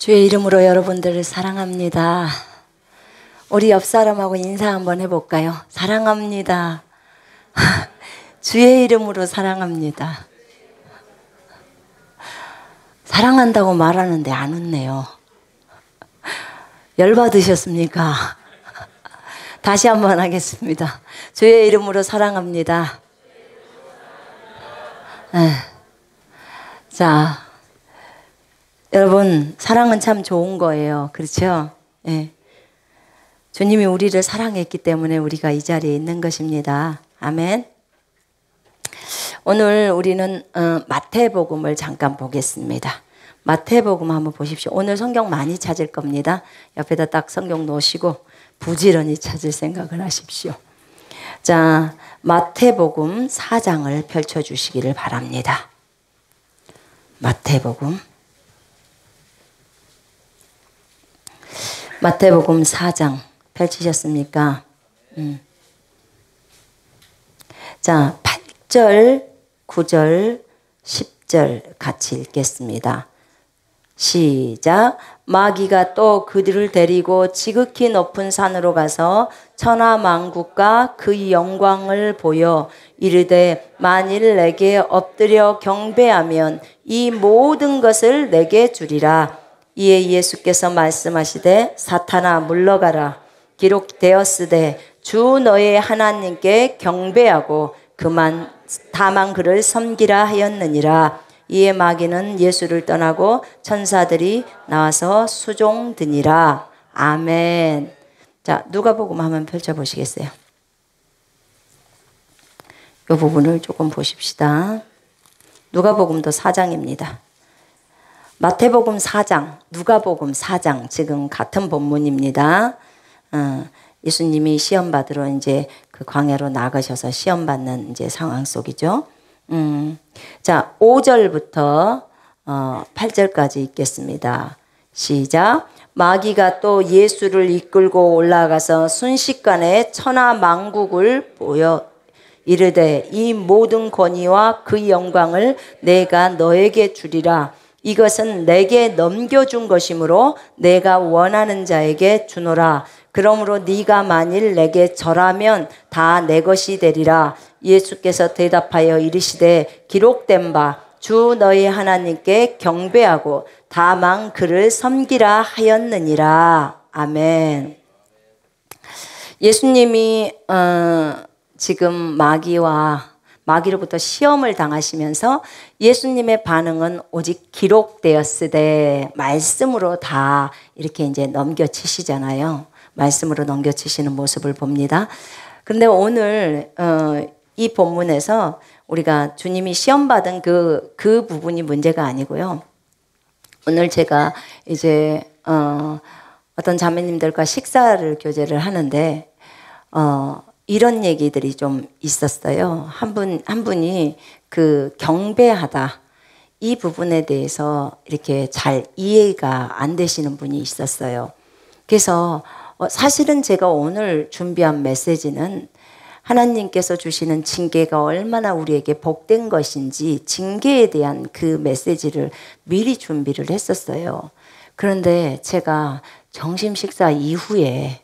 주의 이름으로 여러분들을 사랑합니다. 우리 옆 사람하고 인사 한번 해볼까요? 사랑합니다. 주의 이름으로 사랑합니다. 사랑한다고 말하는데 안 웃네요. 열받으셨습니까? 다시 한번 하겠습니다. 주의 이름으로 사랑합니다. 자, 여러분, 사랑은 참 좋은 거예요. 그렇죠? 네. 주님이 우리를 사랑했기 때문에 우리가 이 자리에 있는 것입니다. 아멘. 오늘 우리는 마태복음을 잠깐 보겠습니다. 마태복음 한번 보십시오. 오늘 성경 많이 찾을 겁니다. 옆에다 딱 성경 놓으시고 부지런히 찾을 생각을 하십시오. 자, 마태복음 4장을 펼쳐주시기를 바랍니다. 마태복음 4장 펼치셨습니까? 자, 8절, 9절, 10절 같이 읽겠습니다. 시작. 마귀가 또 그들을 데리고 지극히 높은 산으로 가서 천하만국과 그의 영광을 보여 이르되 만일 내게 엎드려 경배하면 이 모든 것을 내게 주리라. 이에 예수께서 말씀하시되 사탄아 물러가라. 기록되었으되 주 너의 하나님께 경배하고 다만 그를 섬기라 하였느니라. 이에 마귀는 예수를 떠나고 천사들이 나와서 수종드니라. 아멘. 자, 누가복음 한번 펼쳐보시겠어요? 이 부분을 조금 보십시다. 누가복음도 4장입니다. 마태복음 4장, 누가복음 4장, 지금 같은 본문입니다. 예수님이 시험 받으러 이제 그 광야로 나가셔서 시험 받는 이제 상황 속이죠. 자, 5절부터 8절까지 읽겠습니다. 시작. 마귀가 또 예수를 이끌고 올라가서 순식간에 천하만국을 보여 이르되 이 모든 권위와 그 영광을 내가 너에게 주리라. 이것은 내게 넘겨준 것이므로 내가 원하는 자에게 주노라. 그러므로 네가 만일 내게 절하면 다 내 것이 되리라. 예수께서 대답하여 이르시되 기록된 바 주 너희 하나님께 경배하고 다만 그를 섬기라 하였느니라. 아멘. 예수님이 지금 마귀로부터 시험을 당하시면서 예수님의 반응은 오직 기록되었으되 말씀으로 다 이렇게 이제 넘겨치시잖아요. 말씀으로 넘겨치시는 모습을 봅니다. 그런데 오늘 이 본문에서 우리가 주님이 시험 받은 그 부분이 문제가 아니고요. 오늘 제가 이제 어떤 자매님들과 식사를 교제를 하는데 이런 얘기들이 좀 있었어요. 한 분이 그 경배하다 이 부분에 대해서 이렇게 잘 이해가 안 되시는 분이 있었어요. 그래서 사실은 제가 오늘 준비한 메시지는 하나님께서 주시는 징계가 얼마나 우리에게 복된 것인지 징계에 대한 그 메시지를 미리 준비를 했었어요. 그런데 제가 점심 식사 이후에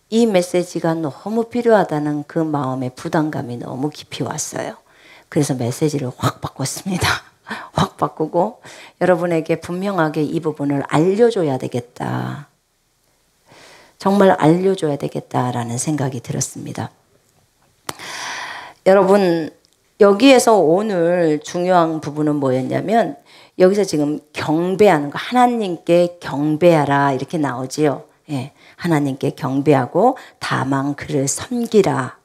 이 메시지가 너무 필요하다는 그 마음의 부담감이 너무 깊이 왔어요. 그래서 메시지를 확 바꿨습니다. 확 바꾸고 여러분에게 분명하게 이 부분을 알려줘야 되겠다. 정말 알려줘야 되겠다라는 생각이 들었습니다. 여러분, 여기에서 오늘 중요한 부분은 뭐였냐면 여기서 지금 경배하는 거, 하나님께 경배하라 이렇게 나오지요. 예, 하나님께 경배하고 다만 그를 섬기라.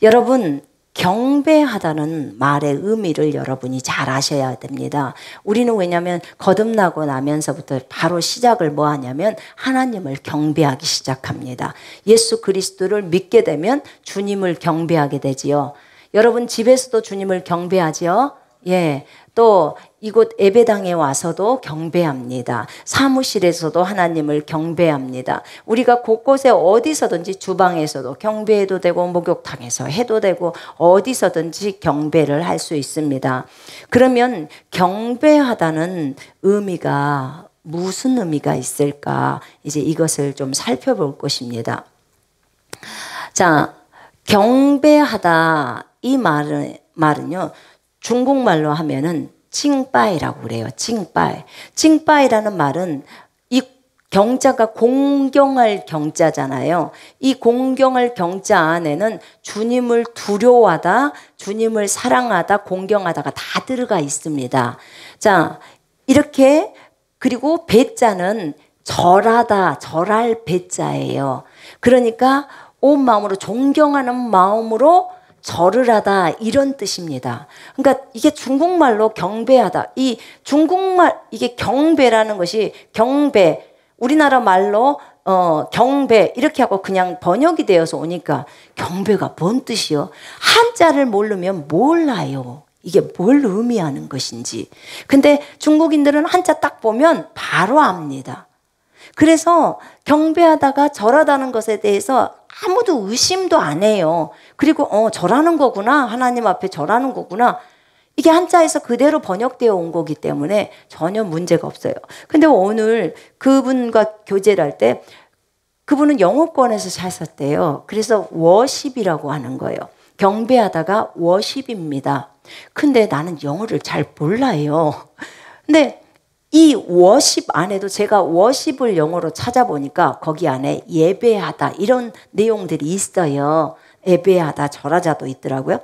여러분, 경배하다는 말의 의미를 여러분이 잘 아셔야 됩니다. 우리는 왜냐하면 거듭나고 나면서부터 바로 시작을 뭐 하냐면 하나님을 경배하기 시작합니다. 예수 그리스도를 믿게 되면 주님을 경배하게 되지요. 여러분 집에서도 주님을 경배하지요. 예, 또 이곳 예배당에 와서도 경배합니다. 사무실에서도 하나님을 경배합니다. 우리가 곳곳에 어디서든지 주방에서도 경배해도 되고 목욕탕에서 해도 되고 어디서든지 경배를 할 수 있습니다. 그러면 경배하다는 의미가 무슨 의미가 있을까? 이제 이것을 좀 살펴볼 것입니다. 자, 경배하다 이 말은요. 중국말로 하면은 칭빠이라고 그래요. 칭빠이. 칭빠이라는 말은 이 경자가 공경할 경자잖아요. 이 공경할 경자 안에는 주님을 두려워하다, 주님을 사랑하다, 공경하다가 다 들어가 있습니다. 자, 이렇게 그리고 배자는 절하다, 절할 배자예요. 그러니까 온 마음으로 존경하는 마음으로 절을 하다 이런 뜻입니다. 그러니까 이게 중국말로 경배하다. 이 중국말 이게 경배라는 것이 경배 우리나라 말로 경배 이렇게 하고 그냥 번역이 되어서 오니까 경배가 뭔 뜻이요? 한자를 모르면 몰라요. 이게 뭘 의미하는 것인지. 근데 중국인들은 한자 딱 보면 바로 압니다. 그래서 경배하다가 절하다는 것에 대해서 아무도 의심도 안 해요. 그리고 절하는 거구나. 하나님 앞에 절하는 거구나. 이게 한자에서 그대로 번역되어 온 거기 때문에 전혀 문제가 없어요. 근데 오늘 그분과 교제를 할 때 그분은 영어권에서 사셨대요. 그래서 워십이라고 하는 거예요. 경배하다가 워십입니다. 근데 나는 영어를 잘 몰라요. 근데 이 워십 안에도 제가 워십을 영어로 찾아보니까 거기 안에 예배하다 이런 내용들이 있어요. 예배하다, 절하자도 있더라고요.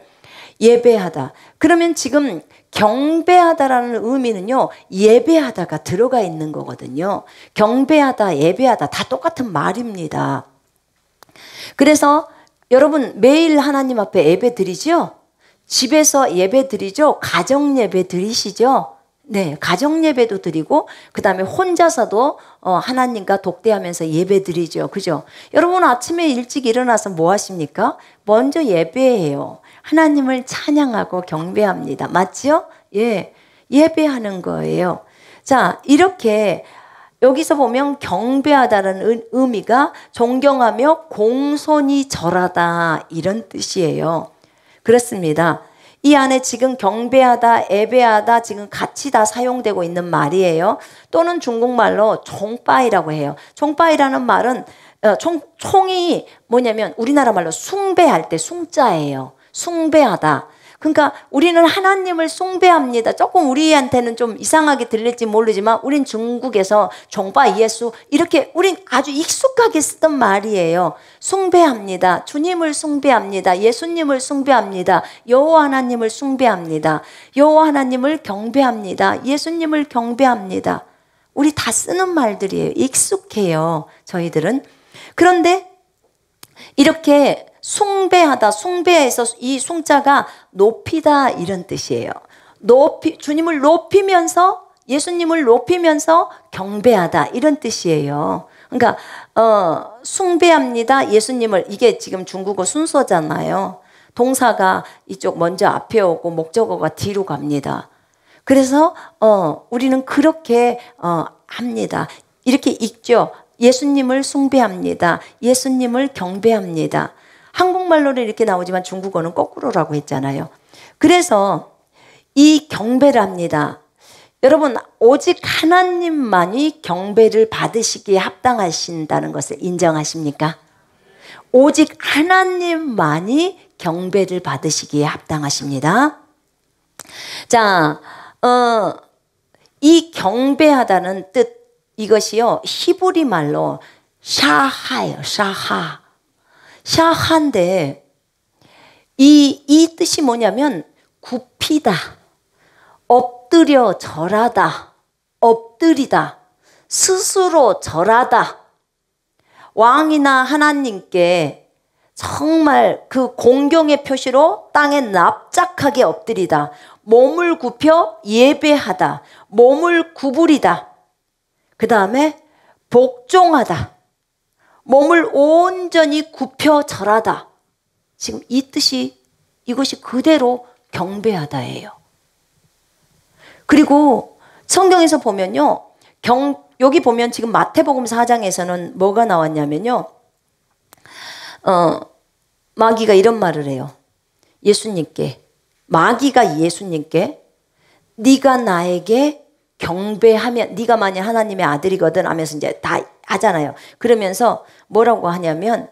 예배하다. 그러면 지금 경배하다라는 의미는요. 예배하다가 들어가 있는 거거든요. 경배하다, 예배하다 다 똑같은 말입니다. 그래서 여러분 매일 하나님 앞에 예배 드리죠? 집에서 예배 드리죠? 가정 예배 드리시죠? 네, 가정 예배도 드리고 그 다음에 혼자서도 하나님과 독대하면서 예배 드리죠. 그죠? 여러분 아침에 일찍 일어나서 뭐 하십니까? 먼저 예배해요. 하나님을 찬양하고 경배합니다. 맞죠? 예, 예배하는 거예요. 자, 이렇게 여기서 보면 경배하다는 의미가 존경하며 공손히 절하다 이런 뜻이에요. 그렇습니다. 이 안에 지금 경배하다, 예배하다 지금 같이 다 사용되고 있는 말이에요. 또는 중국말로 총빠이라고 해요. 총빠이라는 말은 총이 뭐냐면 우리나라 말로 숭배할 때 숭자예요. 숭배하다. 그러니까 우리는 하나님을 숭배합니다. 조금 우리한테는 좀 이상하게 들릴지 모르지만 우린 중국에서 종바 예수 이렇게 우린 아주 익숙하게 쓰던 말이에요. 숭배합니다. 주님을 숭배합니다. 예수님을 숭배합니다. 여호와 하나님을 숭배합니다. 여호와 하나님을 경배합니다. 예수님을 경배합니다. 우리 다 쓰는 말들이에요. 익숙해요. 저희들은. 그런데 이렇게 숭배하다, 숭배해서 이 숭자가 높이다 이런 뜻이에요. 주님을 높이면서 예수님을 높이면서 경배하다 이런 뜻이에요. 그러니까 숭배합니다. 예수님을 이게 지금 중국어 순서잖아요. 동사가 이쪽 먼저 앞에 오고 목적어가 뒤로 갑니다. 그래서 우리는 그렇게 합니다. 이렇게 읽죠. 예수님을 숭배합니다. 예수님을 경배합니다. 한국말로는 이렇게 나오지만 중국어는 거꾸로라고 했잖아요. 그래서 이 경배를 합니다. 여러분 오직 하나님만이 경배를 받으시기에 합당하신다는 것을 인정하십니까? 오직 하나님만이 경배를 받으시기에 합당하십니다. 자, 이 경배하다는 뜻 이것이요 히브리 말로 샤하예요. 샤하인데 이 뜻이 뭐냐면 굽히다, 엎드려 절하다, 엎드리다, 스스로 절하다. 왕이나 하나님께 정말 그 공경의 표시로 땅에 납작하게 엎드리다, 몸을 굽혀 예배하다, 몸을 구부리다, 그 다음에 복종하다, 몸을 온전히 굽혀 절하다. 지금 이 뜻이 이것이 그대로 경배하다예요. 그리고 성경에서 보면요. 여기 보면 지금 마태복음 4장에서는 뭐가 나왔냐면요. 마귀가 이런 말을 해요. 예수님께. 마귀가 예수님께 네가 나에게 경배하면 네가 만약 하나님의 아들이거든 하면서 이제 다 하잖아요. 그러면서 뭐라고 하냐면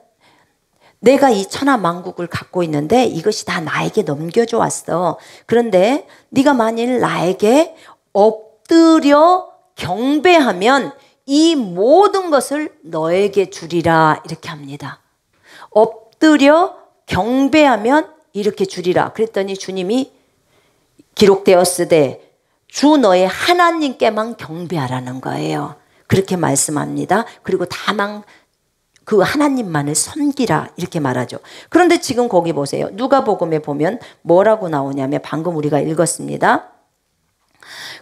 내가 이 천하 만국을 갖고 있는데 이것이 다 나에게 넘겨져 왔어. 그런데 네가 만일 나에게 엎드려 경배하면 이 모든 것을 너에게 주리라 이렇게 합니다. 엎드려 경배하면 이렇게 주리라. 그랬더니 주님이 기록되었으되 주 너의 하나님께만 경배하라는 거예요. 그렇게 말씀합니다. 그리고 다만 그 하나님만을 섬기라 이렇게 말하죠. 그런데 지금 거기 보세요. 누가복음에 보면 뭐라고 나오냐면 방금 우리가 읽었습니다.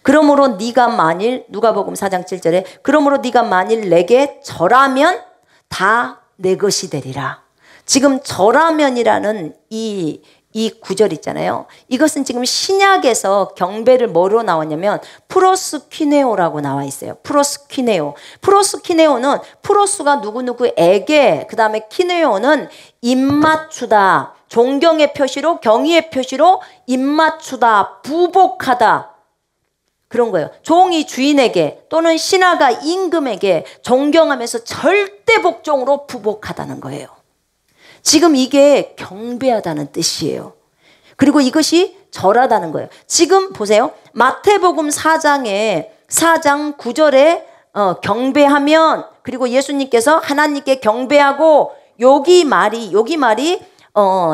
그러므로 네가 만일 누가복음 4장 7절에 그러므로 네가 만일 내게 절하면 다 내 것이 되리라. 지금 절하면이라는 이 구절 있잖아요. 이것은 지금 신약에서 경배를 뭐로 나왔냐면 프로스퀴네오라고 나와 있어요. 프로스퀴네오. 프로스퀴네오는 프로스가 누구누구에게, 그 다음에 키네오는 입맞추다, 존경의 표시로, 경의의 표시로 입맞추다, 부복하다, 그런 거예요. 종이 주인에게 또는 신하가 임금에게 존경하면서 절대 복종으로 부복하다는 거예요. 지금 이게 경배하다는 뜻이에요. 그리고 이것이 절하다는 거예요. 지금 보세요. 마태복음 4장 9절에 경배하면, 그리고 예수님께서 하나님께 경배하고, 여기 말이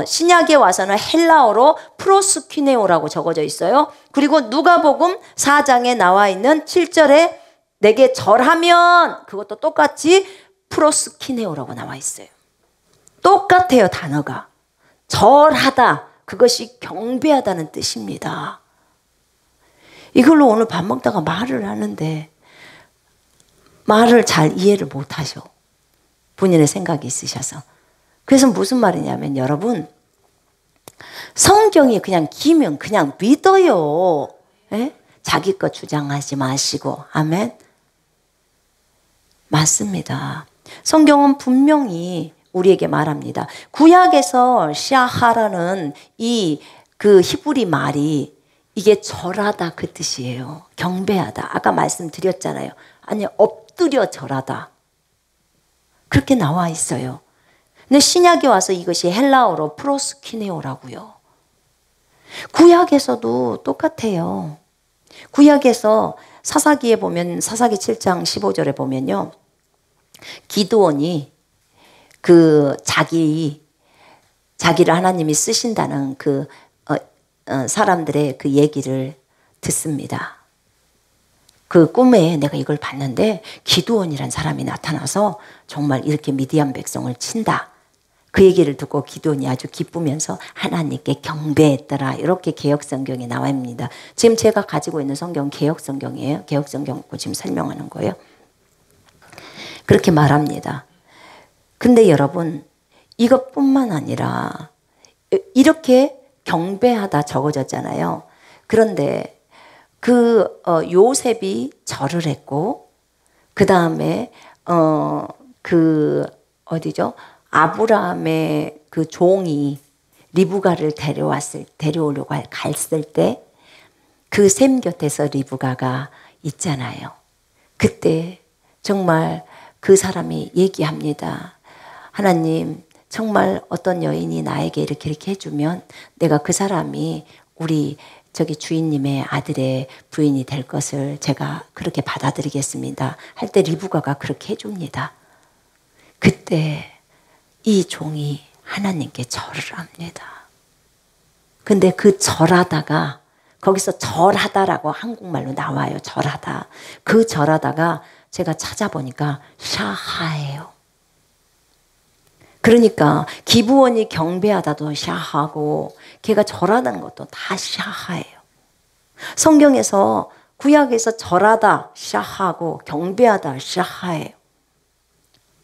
신약에 와서는 헬라어로 프로스퀴네오라고 적어져 있어요. 그리고 누가복음 4장에 나와 있는 7절에 내게 절하면, 그것도 똑같이 프로스퀴네오라고 나와 있어요. 똑같아요. 단어가. 절하다, 그것이 경배하다는 뜻입니다. 이걸로 오늘 밥 먹다가 말을 하는데 말을 잘 이해를 못하셔. 본인의 생각이 있으셔서. 그래서 무슨 말이냐면 여러분, 성경이 그냥 기면 그냥 믿어요. 에? 자기 것 주장하지 마시고. 아멘. 맞습니다. 성경은 분명히 우리에게 말합니다. 구약에서 샤하라는 그 히브리 말이 이게 절하다 그 뜻이에요. 경배하다. 아까 말씀드렸잖아요. 아니, 엎드려 절하다. 그렇게 나와 있어요. 근데 신약에 와서 이것이 헬라어로 프로스퀴네오라고요. 구약에서도 똑같아요. 구약에서 사사기에 보면, 사사기 7장 15절에 보면요, 기드온이 자기를 하나님이 쓰신다는 사람들의 그 얘기를 듣습니다. 그 꿈에 내가 이걸 봤는데 기드온이란 사람이 나타나서 정말 이렇게 미디안 백성을 친다. 그 얘기를 듣고 기드온이 아주 기쁘면서 하나님께 경배했더라. 이렇게 개역성경에 나와 있습니다. 지금 제가 가지고 있는 성경 개역성경이에요. 개역성경 갖고 지금 설명하는 거예요. 그렇게 말합니다. 근데 여러분, 이것뿐만 아니라 이렇게 경배하다 적어졌잖아요. 그런데 요셉이 절을 했고, 그 다음에 아브라함의 그 종이 리브가를 데려오려고 갔을 때 그 샘 곁에서 리브가가 있잖아요. 그때 정말 그 사람이 얘기합니다. 하나님, 정말 어떤 여인이 나에게 이렇게 해주면 내가 그 사람이 우리 주인님의 아들의 부인이 될 것을 제가 그렇게 받아들이겠습니다. 할 때 리브가가 그렇게 해줍니다. 그때 이 종이 하나님께 절을 합니다. 근데 그 절하다가, 거기서 절하다라고 한국말로 나와요. 절하다. 그 절하다가 제가 찾아보니까 샤하예요. 그러니까 기브온이 경배하다도 샤하고 걔가 절하다는 것도 다 샤하예요. 성경에서, 구약에서 절하다 샤하고 경배하다 샤하예요.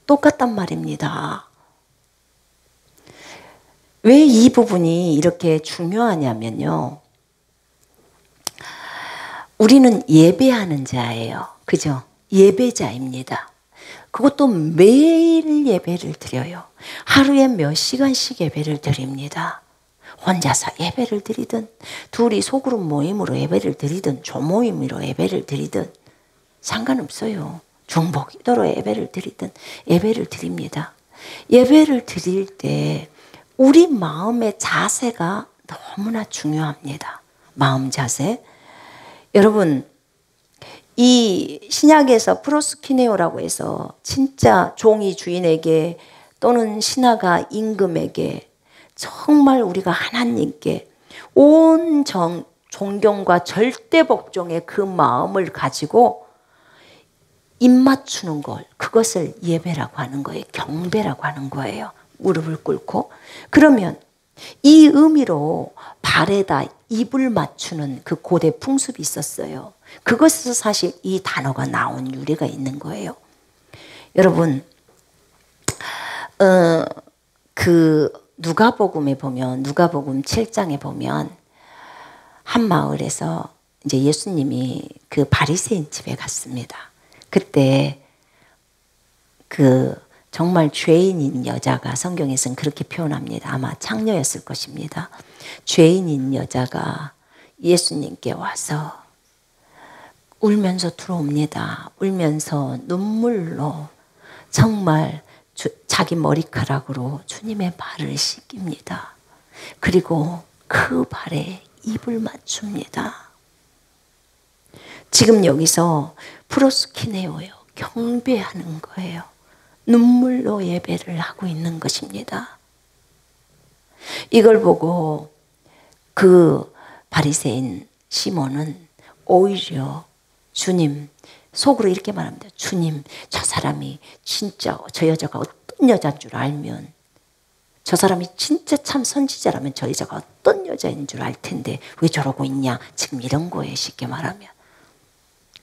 똑같단 말입니다. 왜 이 부분이 이렇게 중요하냐면요, 우리는 예배하는 자예요. 그죠? 예배자입니다. 그것도 매일 예배를 드려요. 하루에 몇 시간씩 예배를 드립니다. 혼자서 예배를 드리든 둘이 소그룹 모임으로 예배를 드리든 조모임으로 예배를 드리든 상관없어요. 중보 기도로 예배를 드리든 예배를 드립니다. 예배를 드릴 때 우리 마음의 자세가 너무나 중요합니다. 마음 자세. 여러분, 이 신약에서 프로스키네오라고 해서 진짜 종이 주인에게 또는 신하가 임금에게 정말 우리가 하나님께 온 존경과 절대 복종의 그 마음을 가지고 입맞추는 걸, 그것을 예배라고 하는 거예요. 경배라고 하는 거예요. 무릎을 꿇고. 그러면 이 의미로 발에다 입을 맞추는 그 고대 풍습이 있었어요. 그것에서 사실 이 단어가 나온 유래가 있는 거예요. 여러분, 그 누가복음에 보면, 누가복음 7장에 보면 한 마을에서 이제 예수님이 그 바리새인 집에 갔습니다. 그때 그 정말 죄인인 여자가, 성경에서는 그렇게 표현합니다. 아마 창녀였을 것입니다. 죄인인 여자가 예수님께 와서 울면서 들어옵니다. 울면서 눈물로 정말 자기 머리카락으로 주님의 발을 씻깁니다. 그리고 그 발에 입을 맞춥니다. 지금 여기서 프로스키네오예요. 경배하는 거예요. 눈물로 예배를 하고 있는 것입니다. 이걸 보고 그 바리새인 시몬은 오히려 주님, 속으로 이렇게 말합니다. 주님, 저 사람이 진짜 저 여자가 어떤 여자인 줄 알면, 저 사람이 진짜 참 선지자라면 저 여자가 어떤 여자인 줄 알 텐데 왜 저러고 있냐. 지금 이런 거에 쉽게 말하면.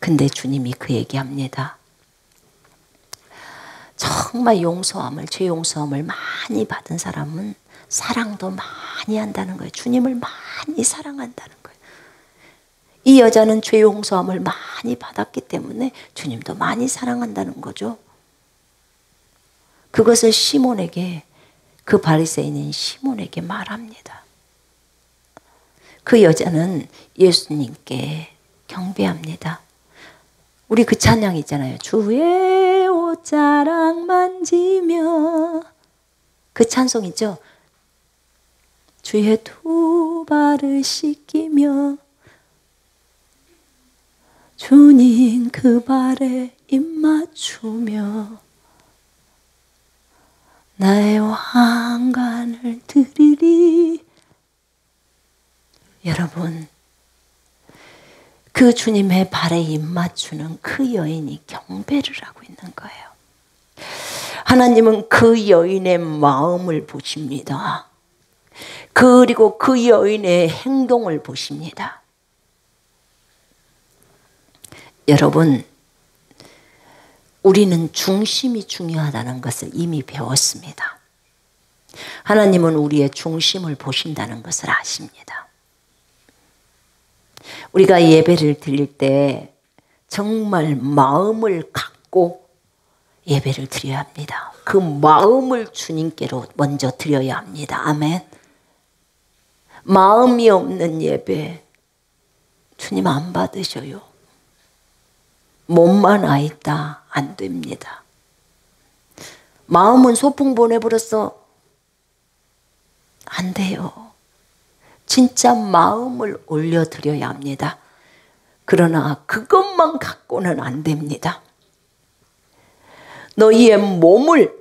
근데 주님이 그 얘기합니다. 정말 용서함을, 죄 용서함을 많이 받은 사람은 사랑도 많이 한다는 거예요. 주님을 많이 사랑한다는 거예요. 이 여자는 죄 용서함을 많이 받았기 때문에 주님도 많이 사랑한다는 거죠. 그것을 시몬에게, 그 바리새인인 시몬에게 말합니다. 그 여자는 예수님께 경배합니다. 우리 그 찬양 있잖아요. 주의 옷자락 만지며, 그 찬송 있죠. 주의 두 발을 씻기며 주님 그 발에 입 맞추며 나의 왕관을 드리리. 여러분, 그 주님의 발에 입 맞추는 그 여인이 경배를 하고 있는 거예요. 하나님은 그 여인의 마음을 보십니다. 그리고 그 여인의 행동을 보십니다. 여러분, 우리는 중심이 중요하다는 것을 이미 배웠습니다. 하나님은 우리의 중심을 보신다는 것을 아십니다. 우리가 예배를 드릴 때 정말 마음을 갖고 예배를 드려야 합니다. 그 마음을 주님께로 먼저 드려야 합니다. 아멘. 마음이 없는 예배 주님 안 받으셔요. 몸만 와 있다 안 됩니다. 마음은 소풍 보내버렸어. 안 돼요. 진짜 마음을 올려드려야 합니다. 그러나 그것만 갖고는 안 됩니다. 너희의 몸을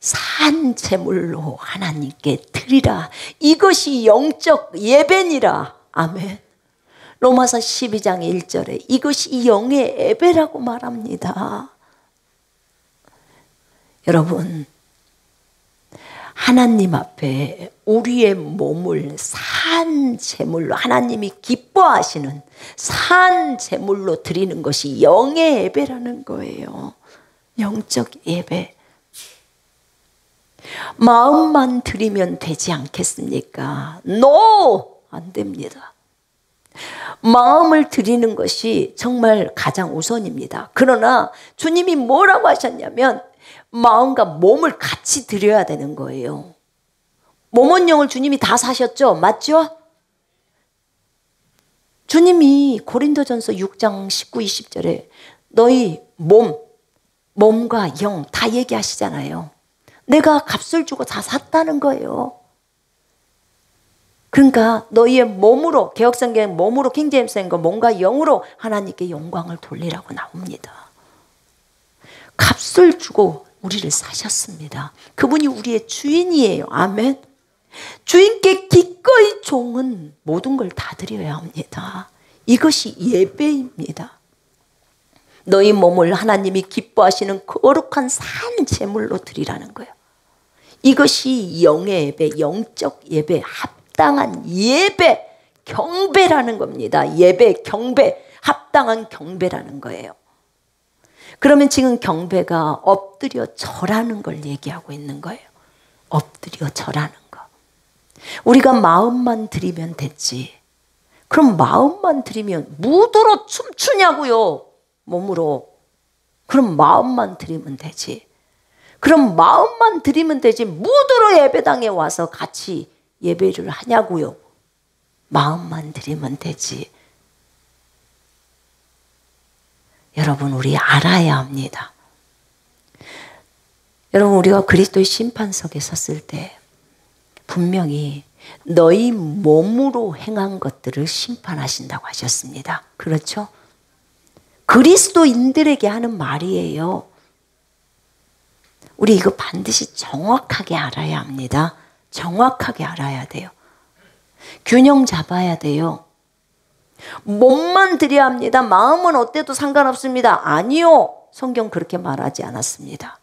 산 제물로 하나님께 드리라. 이것이 영적 예배니라. 아멘. 로마서 12장 1절에 이것이 영의 예배라고 말합니다. 여러분, 하나님 앞에 우리의 몸을 산 제물로, 하나님이 기뻐하시는 산 제물로 드리는 것이 영의 예배라는 거예요. 영적 예배. 마음만 드리면 되지 않겠습니까? No! 안 됩니다. 마음을 드리는 것이 정말 가장 우선입니다. 그러나 주님이 뭐라고 하셨냐면 마음과 몸을 같이 드려야 되는 거예요. 몸은 영을 주님이 다 사셨죠? 맞죠? 주님이 고린도전서 6장 19, 20절에 너희 몸과 영 다 얘기하시잖아요. 내가 값을 주고 다 샀다는 거예요. 그러니까 너희의 몸으로, 개혁성경의 몸으로, 킹제임스가 몸과 영으로 하나님께 영광을 돌리라고 나옵니다. 값을 주고 우리를 사셨습니다. 그분이 우리의 주인이에요. 아멘. 주인께 기꺼이 종은 모든 걸 다 드려야 합니다. 이것이 예배입니다. 너희 몸을 하나님이 기뻐하시는 거룩한 산 제물로 드리라는 거예요. 이것이 영의 예배, 영적 예배, 합당한 예배, 경배라는 겁니다. 예배, 경배, 합당한 경배라는 거예요. 그러면 지금 경배가 엎드려 절하는 걸 얘기하고 있는 거예요. 엎드려 절하는 거. 우리가 마음만 드리면 됐지. 그럼 마음만 드리면 무도로 춤추냐고요. 몸으로. 그럼 마음만 드리면 되지. 그럼 마음만 드리면 되지. 무도로 예배당에 와서 같이 예배를 하냐고요. 마음만 드리면 되지. 여러분, 우리 알아야 합니다. 여러분, 우리가 그리스도의 심판석에 섰을 때 분명히 너희 몸으로 행한 것들을 심판하신다고 하셨습니다. 그렇죠? 그리스도인들에게 하는 말이에요. 우리 이거 반드시 정확하게 알아야 합니다. 정확하게 알아야 돼요. 균형 잡아야 돼요. 몸만 드려야 합니다. 마음은 어때도 상관없습니다. 아니요. 성경 그렇게 말하지 않았습니다.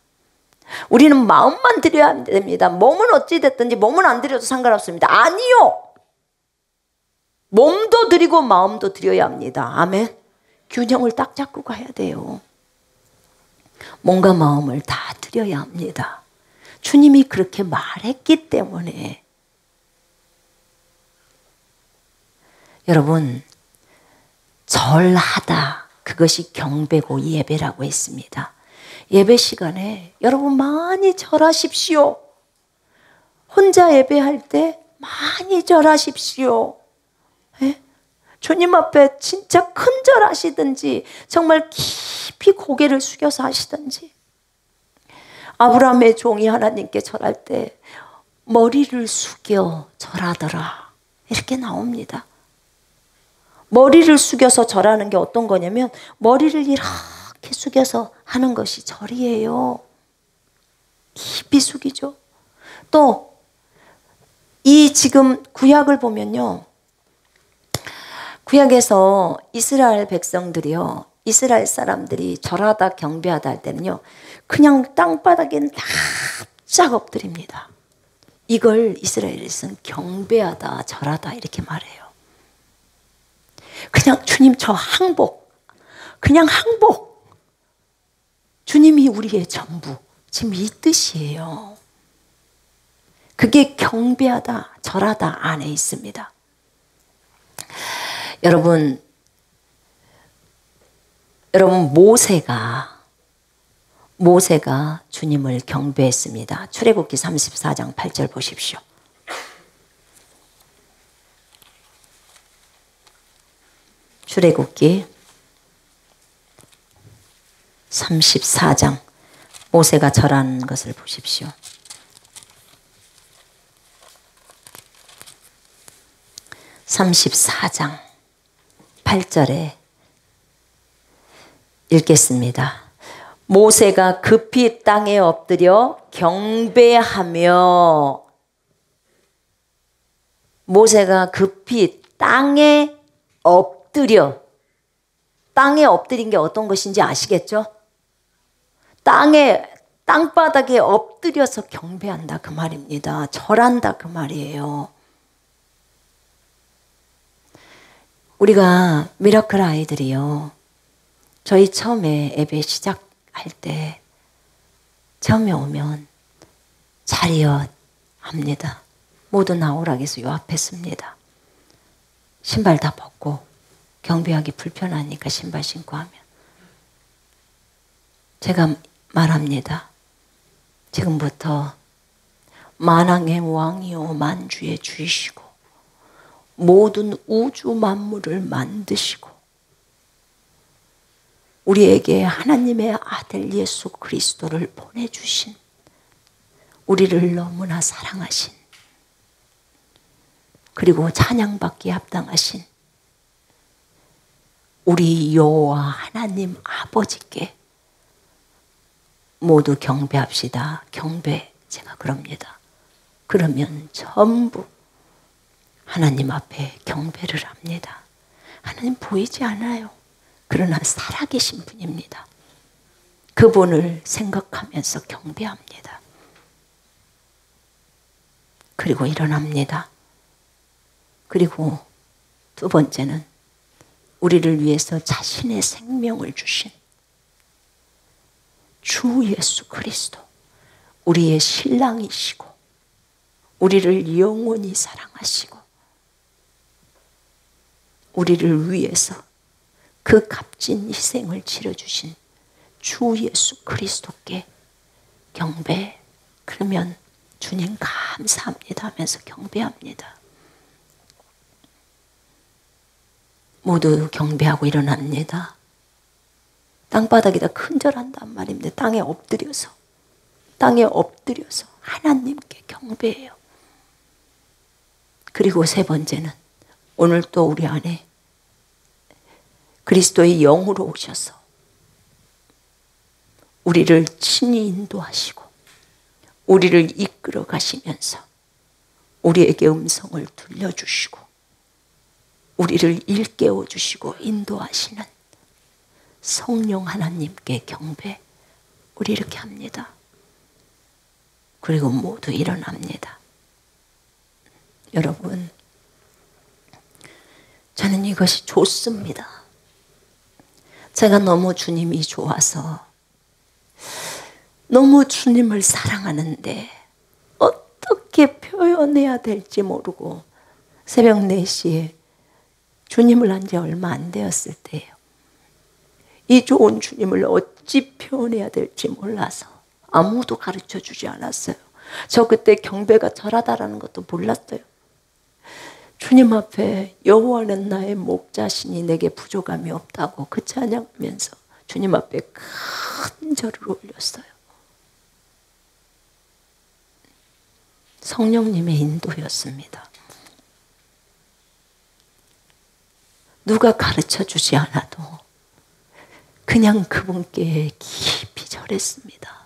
우리는 마음만 드려야 됩니다. 몸은 어찌 됐든지 몸은 안 드려도 상관없습니다. 아니요. 몸도 드리고 마음도 드려야 합니다. 아멘. 균형을 딱 잡고 가야 돼요. 몸과 마음을 다 드려야 합니다. 주님이 그렇게 말했기 때문에. 여러분, 절하다, 그것이 경배고 예배라고 했습니다. 예배 시간에 여러분 많이 절하십시오. 혼자 예배할 때 많이 절하십시오. 예? 주님 앞에 진짜 큰 절하시든지 정말 깊이 고개를 숙여서 하시든지. 아브라함의 종이 하나님께 절할 때 머리를 숙여 절하더라, 이렇게 나옵니다. 머리를 숙여서 절하는 게 어떤 거냐면 머리를 이렇게 숙여서 하는 것이 절이에요. 깊이 숙이죠. 또 이 지금 구약을 보면요, 구약에서 이스라엘 백성들이요, 이스라엘 사람들이 절하다 경배하다 할 때는요, 그냥 땅바닥에 납작 엎드립니다. 이걸 이스라엘에서는 경배하다, 절하다 이렇게 말해요. 그냥 주님 저 항복, 그냥 항복. 주님이 우리의 전부. 지금 이 뜻이에요. 그게 경배하다, 절하다 안에 있습니다. 여러분 모세가 주님을 경배했습니다. 출애굽기 34장 8절 보십시오. 출애굽기 34장 모세가 절한 것을 보십시오. (34장 8절에) 읽겠습니다. 모세가 급히 땅에 엎드려 경배하며, 모세가 급히 땅에 엎드린 게 어떤 것인지 아시겠죠? 땅바닥에 엎드려서 경배한다 그 말입니다. 절한다 그 말이에요. 우리가 미라클 아이들이요, 저희 처음에 예배 시작할 때 처음에 오면 자리여 합니다. 모두 나오라 해서 요 앞에 씁니다. 신발 다 벗고, 경배하기 불편하니까 신발 신고 하면 제가 말합니다. 지금부터 만왕의 왕이요 만주의 주이시고 모든 우주 만물을 만드시고 우리에게 하나님의 아들 예수 그리스도를 보내주신, 우리를 너무나 사랑하신, 그리고 찬양받기에 합당하신 우리 여호와 하나님 아버지께 모두 경배합시다. 경배, 제가 그럽니다. 그러면 전부 하나님 앞에 경배를 합니다. 하나님 보이지 않아요. 그러나 살아계신 분입니다. 그분을 생각하면서 경배합니다. 그리고 일어납니다. 그리고 두 번째는 우리를 위해서 자신의 생명을 주신 주 예수 그리스도, 우리의 신랑이시고 우리를 영원히 사랑하시고 우리를 위해서 그 값진 희생을 치러주신 주 예수 그리스도께 경배. 그러면 주님 감사합니다 하면서 경배합니다. 모두 경배하고 일어납니다. 땅바닥에다 큰절한단 말입니다. 땅에 엎드려서 하나님께 경배해요. 그리고 세 번째는 오늘 또 우리 안에 그리스도의 영으로 오셔서 우리를 친히 인도하시고 우리를 이끌어 가시면서 우리에게 음성을 들려주시고 우리를 일깨워 주시고 인도하시는 성령 하나님께 경배. 우리 이렇게 합니다. 그리고 모두 일어납니다. 여러분, 저는 이것이 좋습니다. 제가 너무 주님이 좋아서 너무 주님을 사랑하는데 어떻게 표현해야 될지 모르고 새벽 4시에 주님을 안 지 얼마 안 되었을 때예요. 이 좋은 주님을 어찌 표현해야 될지 몰라서 아무도 가르쳐 주지 않았어요. 저 그때 경배가 절하다라는 것도 몰랐어요. 주님 앞에 여호와는 나의 목자시니 내게 부족함이 없다고 그 찬양하면서 주님 앞에 큰 절을 올렸어요. 성령님의 인도였습니다. 누가 가르쳐 주지 않아도 그냥 그분께 깊이 절했습니다.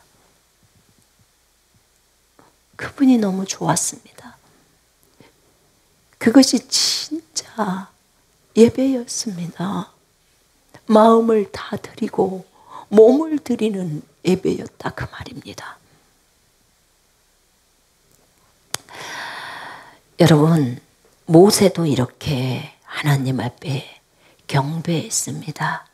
그분이 너무 좋았습니다. 그것이 진짜 예배였습니다. 마음을 다 드리고 몸을 드리는 예배였다 그 말입니다. 여러분, 모세도 이렇게 하나님 앞에 경배했습니다.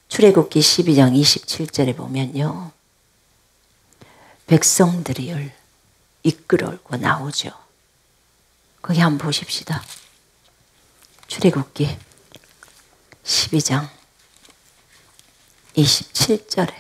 출애굽기 12장 27절에 보면요, 백성들을 이끌고 나오죠. 거기 한번 보십시다. 출애굽기 12장 27절에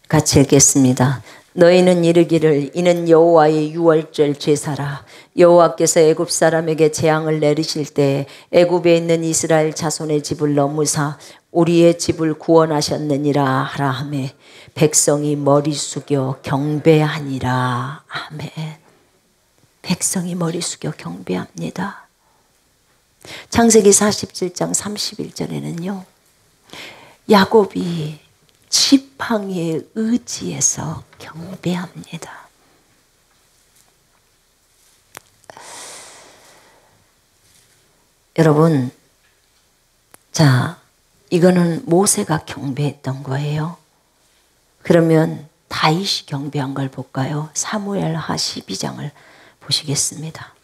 같이 읽겠습니다. 너희는 이르기를 이는 여호와의 유월절 제사라. 여호와께서 애굽 사람에게 재앙을 내리실 때 애굽에 있는 이스라엘 자손의 집을 넘으사 우리의 집을 구원하셨느니라 하라 하매 백성이 머리 숙여 경배하니라. 아멘. 백성이 머리 숙여 경배합니다. 창세기 47장 31절에는요, 야곱이 지팡이의 의지에서 경배합니다. 여러분, 자, 이거는 모세가 경배했던 거예요. 그러면 다윗이 경배한 걸 볼까요? 사무엘하 12장을 보시겠습니다.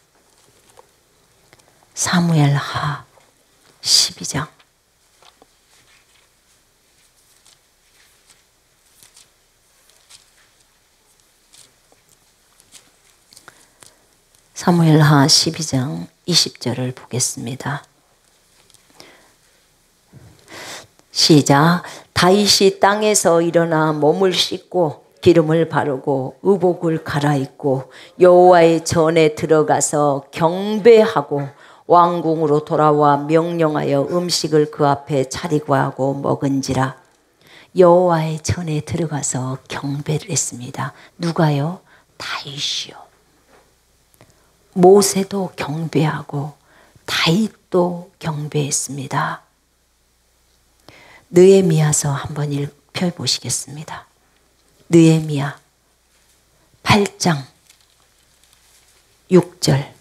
사무엘하 12장 사무엘하 12장 20절을 보겠습니다. 시작. 다윗이 땅에서 일어나 몸을 씻고 기름을 바르고 의복을 갈아입고 여호와의 전에 들어가서 경배하고 왕궁으로 돌아와 명령하여 음식을 그 앞에 차리고 하고 먹은지라. 여호와의 전에 들어가서 경배를 했습니다. 누가요? 다윗이요. 모세도 경배하고 다윗도 경배했습니다. 느헤미야서 한번 펴보시겠습니다. 느헤미야 8장 6절.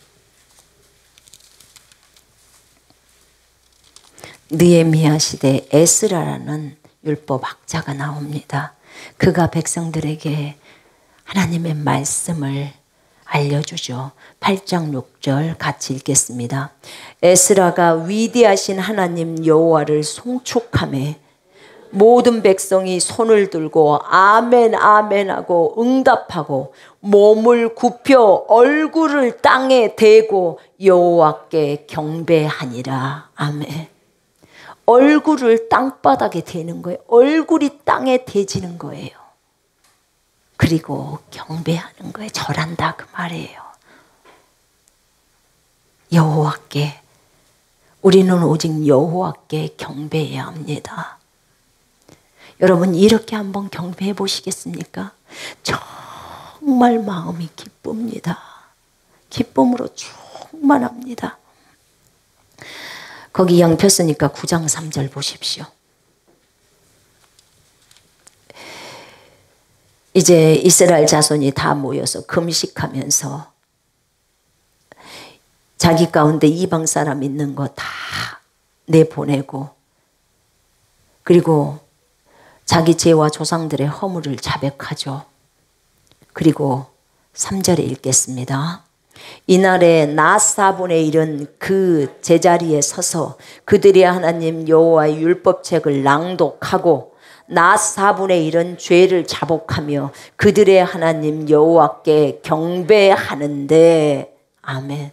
느헤미야 시대에 에스라라는 율법학자가 나옵니다. 그가 백성들에게 하나님의 말씀을 알려주죠. 8장 6절 같이 읽겠습니다. 에스라가 위대하신 하나님 여호와를 송축하며 모든 백성이 손을 들고 아멘 아멘 하고 응답하고 몸을 굽혀 얼굴을 땅에 대고 여호와께 경배하니라. 아멘. 얼굴을 땅바닥에 대는 거예요. 얼굴이 땅에 대지는 거예요. 그리고 경배하는 거예요. 절한다 그 말이에요. 여호와께, 우리는 오직 여호와께 경배해야 합니다. 여러분 이렇게 한번 경배해 보시겠습니까? 정말 마음이 기쁩니다. 기쁨으로 충만합니다. 거기 양표 쓰니까 9장 3절 보십시오. 이제 이스라엘 자손이 다 모여서 금식하면서 자기 가운데 이방 사람 있는 거 다 내보내고 그리고 자기 죄와 조상들의 허물을 자백하죠. 그리고 3절에 읽겠습니다. 이날에 나 4분의 1은 그 제자리에 서서 그들의 하나님 여호와의 율법책을 낭독하고 나 4분의 1은 죄를 자복하며 그들의 하나님 여호와께 경배하는데. 아멘.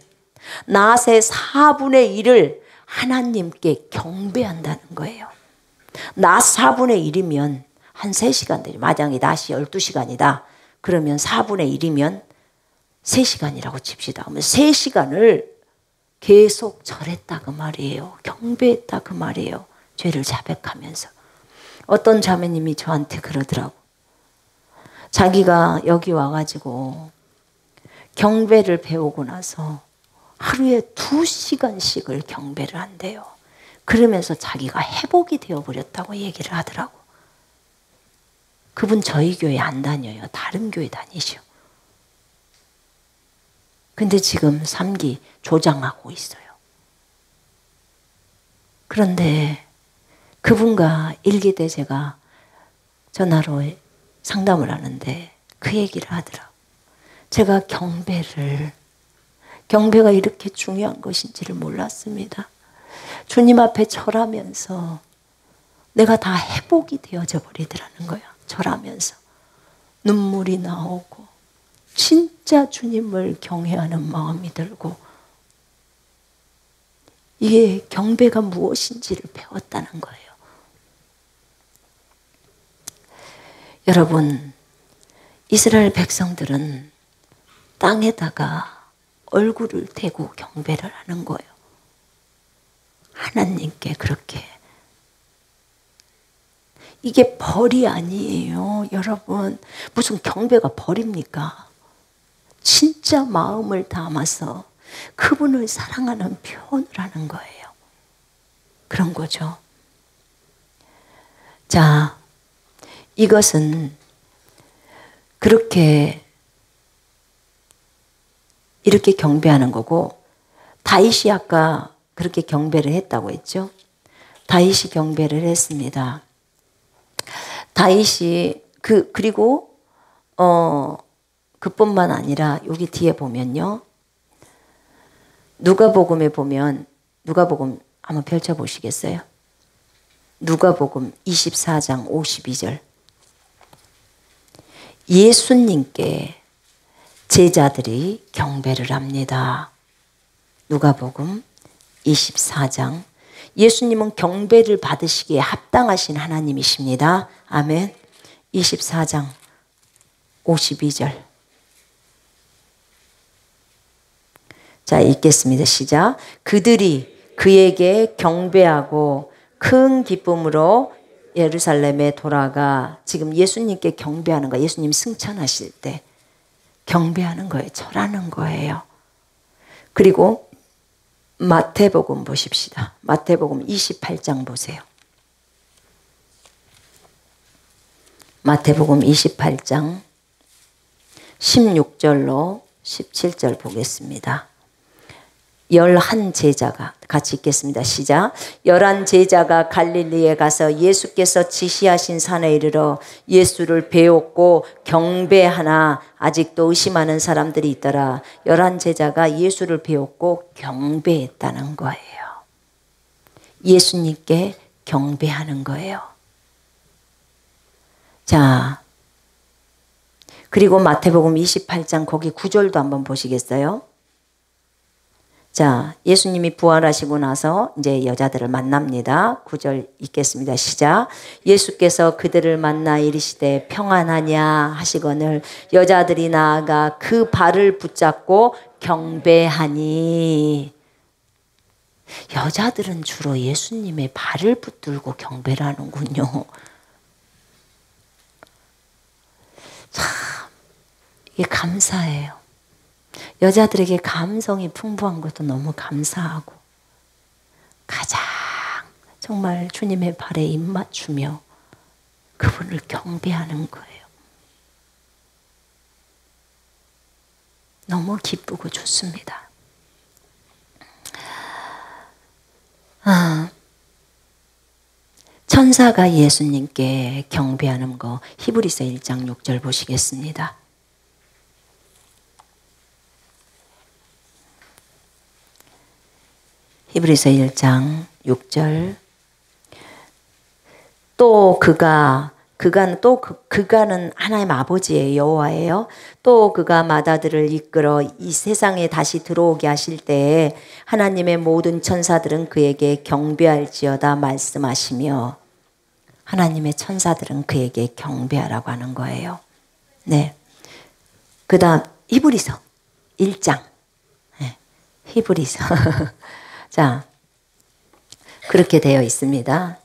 낫의 4분의 1을 하나님께 경배한다는 거예요. 낫 4분의 1이면 한 3시간 되죠. 만약에 낫이 12시간이다. 그러면 4분의 1이면 3시간이라고 칩시다. 그러면 3시간을 계속 절했다 그 말이에요. 경배했다 그 말이에요. 죄를 자백하면서. 어떤 자매님이 저한테 그러더라고. 자기가 여기 와가지고 경배를 배우고 나서 하루에 2시간씩을 경배를 한대요. 그러면서 자기가 회복이 되어버렸다고 얘기를 하더라고. 그분 저희 교회 안 다녀요. 다른 교회 다니셔. 근데 지금 3기 조장하고 있어요. 그런데 그분과 일기 때 제가 전화로 상담을 하는데 그 얘기를 하더라고. 제가 경배가 이렇게 중요한 것인지를 몰랐습니다. 주님 앞에 절하면서 내가 다 회복이 되어져 버리더라는 거야. 절하면서 눈물이 나오고 진짜 주님을 경외하는 마음이 들고 이게 경배가 무엇인지를 배웠다는 거예요. 여러분, 이스라엘 백성들은 땅에다가 얼굴을 대고 경배를 하는 거예요. 하나님께 그렇게. 이게 벌이 아니에요, 여러분. 무슨 경배가 벌입니까? 진짜 마음을 담아서 그분을 사랑하는 표현을 하는 거예요. 그런 거죠. 자, 이것은 이렇게 경배하는 거고, 다윗이 아까 그렇게 경배를 했다고 했죠. 다윗이 경배를 했습니다. 다윗이 그리고 그뿐만 아니라 여기 뒤에 보면요. 누가복음에 보면 누가복음 한번 펼쳐 보시겠어요? 누가복음 24장 52절. 예수님께 제자들이 경배를 합니다. 누가복음 24장 예수님은 경배를 받으시기에 합당하신 하나님이십니다. 아멘. 24장 52절. 자, 읽겠습니다. 시작. 그들이 그에게 경배하고 큰 기쁨으로 예루살렘에 돌아가. 지금 예수님께 경배하는 거예요. 예수님 승천하실 때 경배하는 거예요. 절하는 거예요. 그리고 마태복음 보십시다. 마태복음 28장 보세요. 마태복음 28장 16절로 17절 보겠습니다. 11제자가 같이 읽겠습니다. 시작. 11제자가 갈릴리에 가서 예수께서 지시하신 산에 이르러 예수를 배웠고 경배하나 아직도 의심하는 사람들이 있더라. 11제자가 예수를 배웠고 경배했다는 거예요. 예수님께 경배하는 거예요. 자, 그리고 마태복음 28장 거기 9절도 한번 보시겠어요? 자, 예수님이 부활하시고 나서 이제 여자들을 만납니다. 9절 읽겠습니다. 시작. 예수께서 그들을 만나 이르시되 평안하냐 하시거늘 여자들이 나아가 그 발을 붙잡고 경배하니. 여자들은 주로 예수님의 발을 붙들고 경배를 하는군요. 참 이게 감사해요. 여자들에게 감성이 풍부한 것도 너무 감사하고 가장 정말 주님의 발에 입맞추며 그분을 경배하는 거예요. 너무 기쁘고 좋습니다. 천사가 예수님께 경배하는 거 히브리서 1장 6절 보시겠습니다. 히브리서 1장 6절. 또 그가는 하나님 아버지의 여호와예요. 또 그가 마다들을 이끌어 이 세상에 다시 들어오게 하실 때에 하나님의 모든 천사들은 그에게 경배할지어다 말씀하시며. 하나님의 천사들은 그에게 경배하라고 하는 거예요. 네. 그 다음 히브리서 1장. 네. 히브리서. 자, 그렇게 되어 있습니다.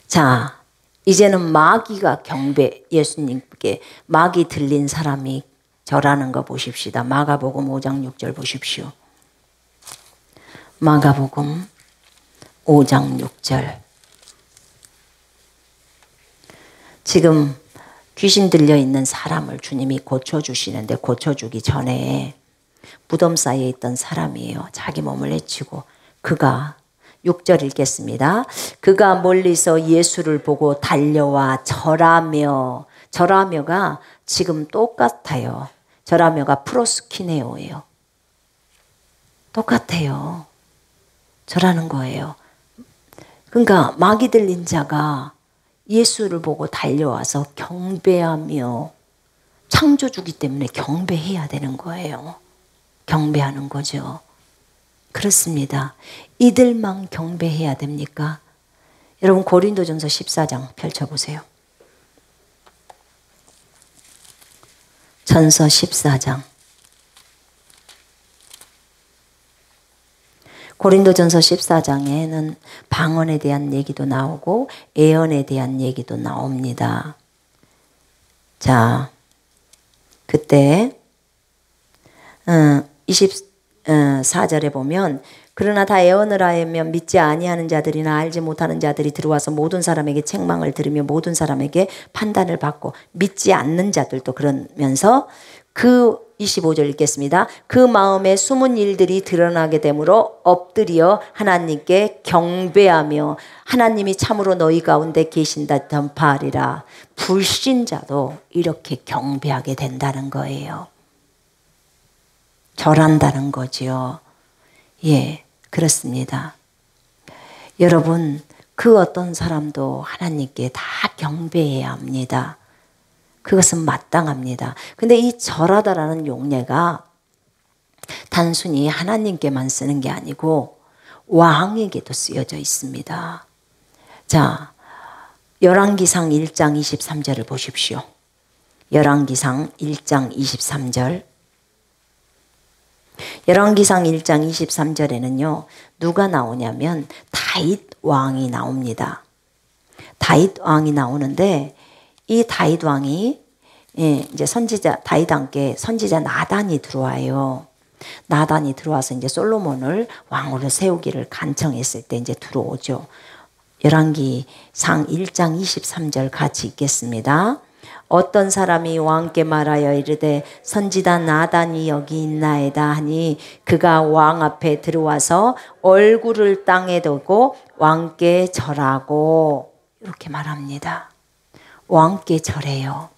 자, 이제는 마귀가 예수님께 마귀 들린 사람이 절하는 거 보십시다. 마가복음 5장 6절 보십시오. 마가복음 5장 6절. 지금 귀신 들려 있는 사람을 주님이 고쳐주시는데 고쳐주기 전에 무덤 사이에 있던 사람이에요. 자기 몸을 해치고 그가 6절 읽겠습니다. 그가 멀리서 예수를 보고 달려와 절하며. 절하며가 지금 똑같아요. 절하며가 프로스키네오예요. 똑같아요. 절하는 거예요. 그러니까 마귀 들린 자가 예수를 보고 달려와서 경배하며, 창조주기 때문에 경배해야 되는 거예요. 경배하는 거죠. 그렇습니다. 이들만 경배해야 됩니까? 여러분 고린도전서 14장 펼쳐보세요. 전서 14장. 고린도전서 14장에는 방언에 대한 얘기도 나오고 애언에 대한 얘기도 나옵니다. 자, 그때 24절에 보면 그러나 다 애언을 하면 믿지 아니하는 자들이나 알지 못하는 자들이 들어와서 모든 사람에게 책망을 들으며 모든 사람에게 판단을 받고 믿지 않는 자들도 그러면서 그 25절 읽겠습니다. 그 마음에 숨은 일들이 드러나게 되므로 엎드려 하나님께 경배하며 하나님이 참으로 너희 가운데 계신다 전파하리라. 불신자도 이렇게 경배하게 된다는 거예요. 절한다는 거지요. 예, 그렇습니다. 여러분, 그 어떤 사람도 하나님께 다 경배해야 합니다. 그것은 마땅합니다. 근데 이 절하다라는 용례가 단순히 하나님께만 쓰는 게 아니고 왕에게도 쓰여져 있습니다. 자, 열왕기상 1장 23절을 보십시오. 열왕기상 1장 23절. 열왕기상 1장 23절에는요. 누가 나오냐면 다윗 왕이 나옵니다. 다윗 왕이 나오는데 이 다윗 왕이 이제 선지자 다윗 왕께 선지자 나단이 들어와요. 나단이 들어와서 이제 솔로몬을 왕으로 세우기를 간청했을 때 이제 들어오죠. 열왕기상 1장 23절 같이 읽겠습니다. 어떤 사람이 왕께 말하여 이르되 선지자 나단이 여기 있나이다 하니 그가 왕 앞에 들어와서 얼굴을 땅에 두고 왕께 절하고 이렇게 말합니다. 왕께 절해요.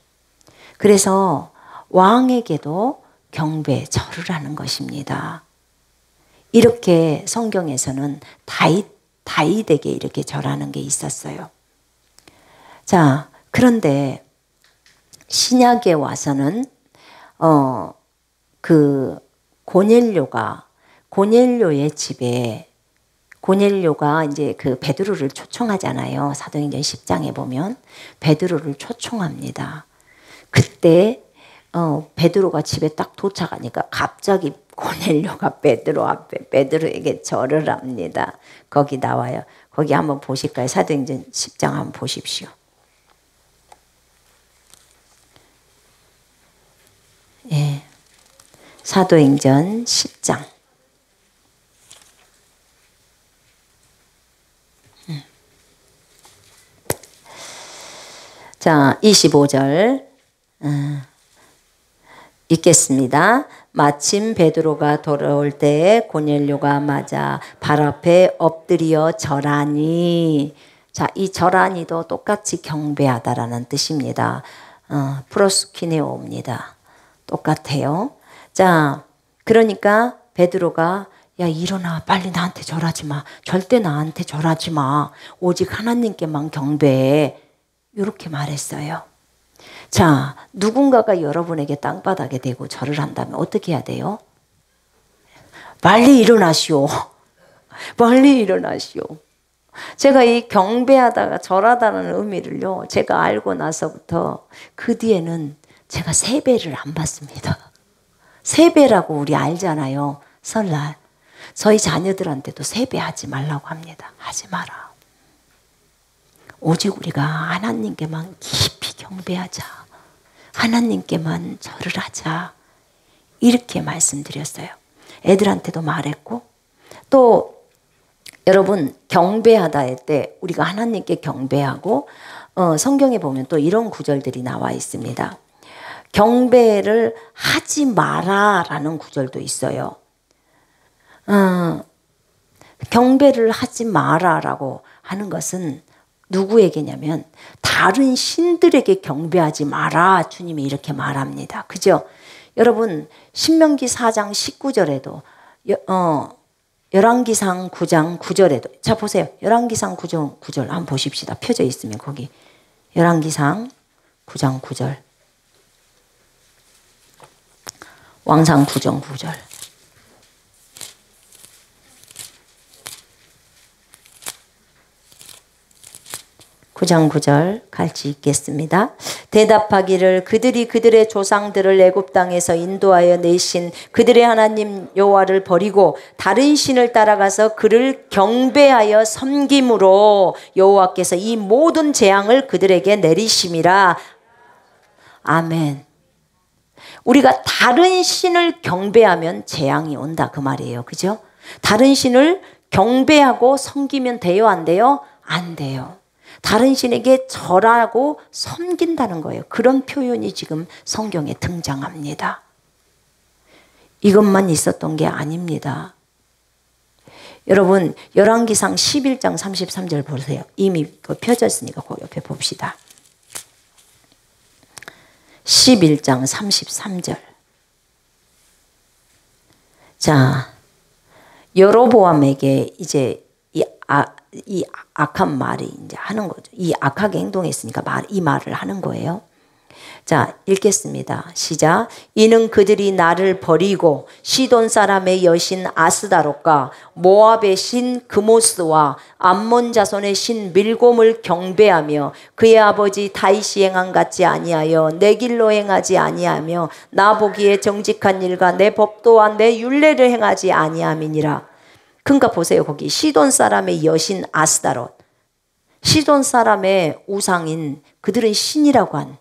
그래서 왕에게도 경배, 절을 하는 것입니다. 이렇게 성경에서는 다윗에게 이렇게 절하는 게 있었어요. 자, 그런데 신약에 와서는 그 고넬료의 집에 고넬료가 이제 그 베드로를 초청하잖아요. 사도행전 10장에 보면 베드로를 초청합니다. 그때 베드로가 집에 딱 도착하니까 갑자기 고넬료가 베드로에게 절을 합니다. 거기 나와요. 거기 한번 보실까요? 사도행전 10장 한번 보십시오. 예, 사도행전 10장. 자, 25절 읽겠습니다. 마침 베드로가 돌아올 때에 고넬료가 맞아 발 앞에 엎드려 절하니. 자, 이 절하니도 똑같이 경배하다라는 뜻입니다. 프로스키네오입니다. 똑같아요. 자, 그러니까 베드로가 야, 일어나. 빨리 나한테 절하지 마. 절대 나한테 절하지 마. 오직 하나님께만 경배해. 이렇게 말했어요. 자, 누군가가 여러분에게 땅바닥에 대고 절을 한다면 어떻게 해야 돼요? 빨리 일어나시오. 빨리 일어나시오. 제가 이 경배하다가 절하다는 의미를요, 제가 알고 나서부터 그 뒤에는 제가 세배를 안 받습니다. 세배라고 우리 알잖아요. 설날. 저희 자녀들한테도 세배하지 말라고 합니다. 하지 마라. 오직 우리가 하나님께만 깊이 경배하자. 하나님께만 절을 하자. 이렇게 말씀드렸어요. 애들한테도 말했고, 또 여러분 경배하다 할 때 우리가 하나님께 경배하고 성경에 보면 또 이런 구절들이 나와 있습니다. 경배를 하지 마라라는 구절도 있어요. 경배를 하지 마라라고 하는 것은 누구에게냐면 다른 신들에게 경배하지 마라. 주님이 이렇게 말합니다. 그죠? 여러분 신명기 4장 19절에도 열왕기상 9장 9절에도 자 보세요. 열왕기상 9장 9절 한번 보십시다. 펴져 있으면 거기 열왕기상 9장 9절 왕상 9장 9절 9장 9절 같이 읽겠습니다. 대답하기를 그들이 그들의 조상들을 애굽 땅에서 인도하여 내신 그들의 하나님 여호와를 버리고 다른 신을 따라가서 그를 경배하여 섬김으로 여호와께서 이 모든 재앙을 그들에게 내리심이라. 아멘. 우리가 다른 신을 경배하면 재앙이 온다 그 말이에요. 그죠? 다른 신을 경배하고 섬기면 돼요? 안 돼요? 안 돼요. 다른 신에게 절하고 섬긴다는 거예요. 그런 표현이 지금 성경에 등장합니다. 이것만 있었던 게 아닙니다. 여러분 열왕기상 11장 33절 보세요. 이미 펴져 있으니까 그 옆에 봅시다. 11장 33절. 자, 여로보암에게 이제 이 악한 말이 이제 하는 거죠. 이 악하게 행동했으니까 이 말을 하는 거예요. 자, 읽겠습니다. 시작. 이는 그들이 나를 버리고 시돈 사람의 여신 아스다롯과 모압의 신 그모스와 암몬 자손의 신 밀곰을 경배하며 그의 아버지 다윗이 행한 같지 아니하여 내 길로 행하지 아니하며 나 보기에 정직한 일과 내 법 또한 내 율례를 행하지 아니함이니라. 그러니까 보세요. 거기 시돈 사람의 여신 아스다롯. 시돈 사람의 우상인 그들은 신이라고 한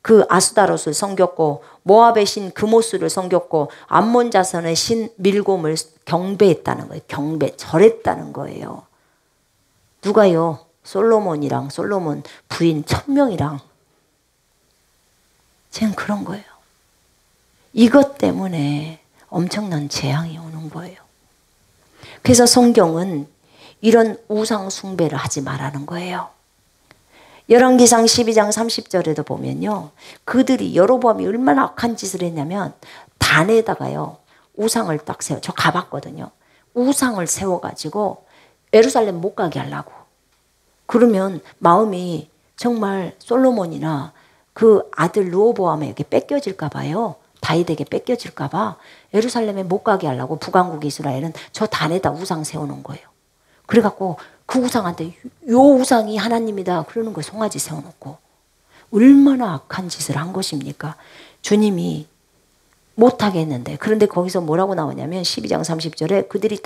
그 아스다롯을 섬겼고 모압의 신 그모스를 섬겼고 암몬 자손의 신 밀곰을 경배했다는 거예요. 경배, 절했다는 거예요. 누가요? 솔로몬이랑 솔로몬 부인 1000명이랑 지금 그런 거예요. 이것 때문에 엄청난 재앙이 오는 거예요. 그래서 성경은 이런 우상 숭배를 하지 말라는 거예요. 열왕기상 12장 30절에도 보면요, 그들이 여로보암이 얼마나 악한 짓을 했냐면 단에다가요 우상을 딱 세워. 저 가봤거든요. 우상을 세워가지고 예루살렘 못 가게 하려고. 그러면 마음이 정말 솔로몬이나 그 아들 르호보암에게 뺏겨질까 봐요. 다윗에게 뺏겨질까 봐 예루살렘에 못 가게 하려고 북왕국 이스라엘은 저 단에다 우상 세우는 거예요. 그래갖고 그 우상한테 요 우상이 하나님이다 그러는 거예요. 송아지 세워놓고. 얼마나 악한 짓을 한 것입니까? 주님이 못하게 했는데. 그런데 거기서 뭐라고 나오냐면 12장 30절에 그들이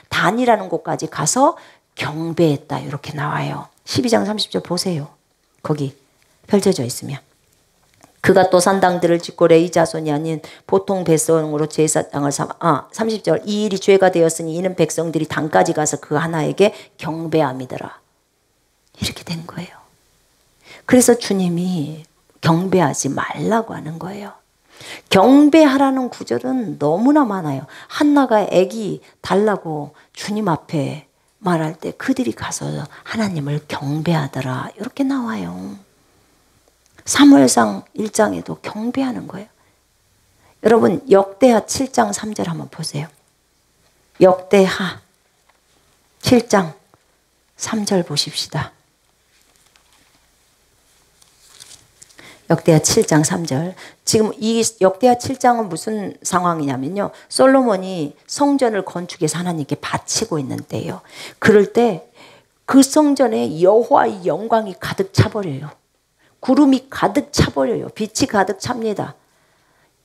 단이라는 곳까지 가서 경배했다 이렇게 나와요. 12장 30절 보세요. 거기 펼쳐져 있으면. 그가 또 산당들을 짓고 레위 자손이 아닌 보통 백성으로 제사장을 30절 이 일이 죄가 되었으니 이는 백성들이 단까지 가서 그 하나에게 경배함이더라. 이렇게 된 거예요. 그래서 주님이 경배하지 말라고 하는 거예요. 경배하라는 구절은 너무나 많아요. 한나가 아기 달라고 주님 앞에 말할 때 그들이 가서 하나님을 경배하더라 이렇게 나와요. 사무엘상 1장에도 경배하는 거예요. 여러분 역대하 7장 3절 한번 보세요. 역대하 7장 3절 보십시다. 역대하 7장 3절. 지금 이 역대하 7장은 무슨 상황이냐면요, 솔로몬이 성전을 건축해서 하나님께 바치고 있는 때예요. 그럴 때 그 성전에 여호와의 영광이 가득 차버려요. 구름이 가득 차버려요. 빛이 가득 찹니다.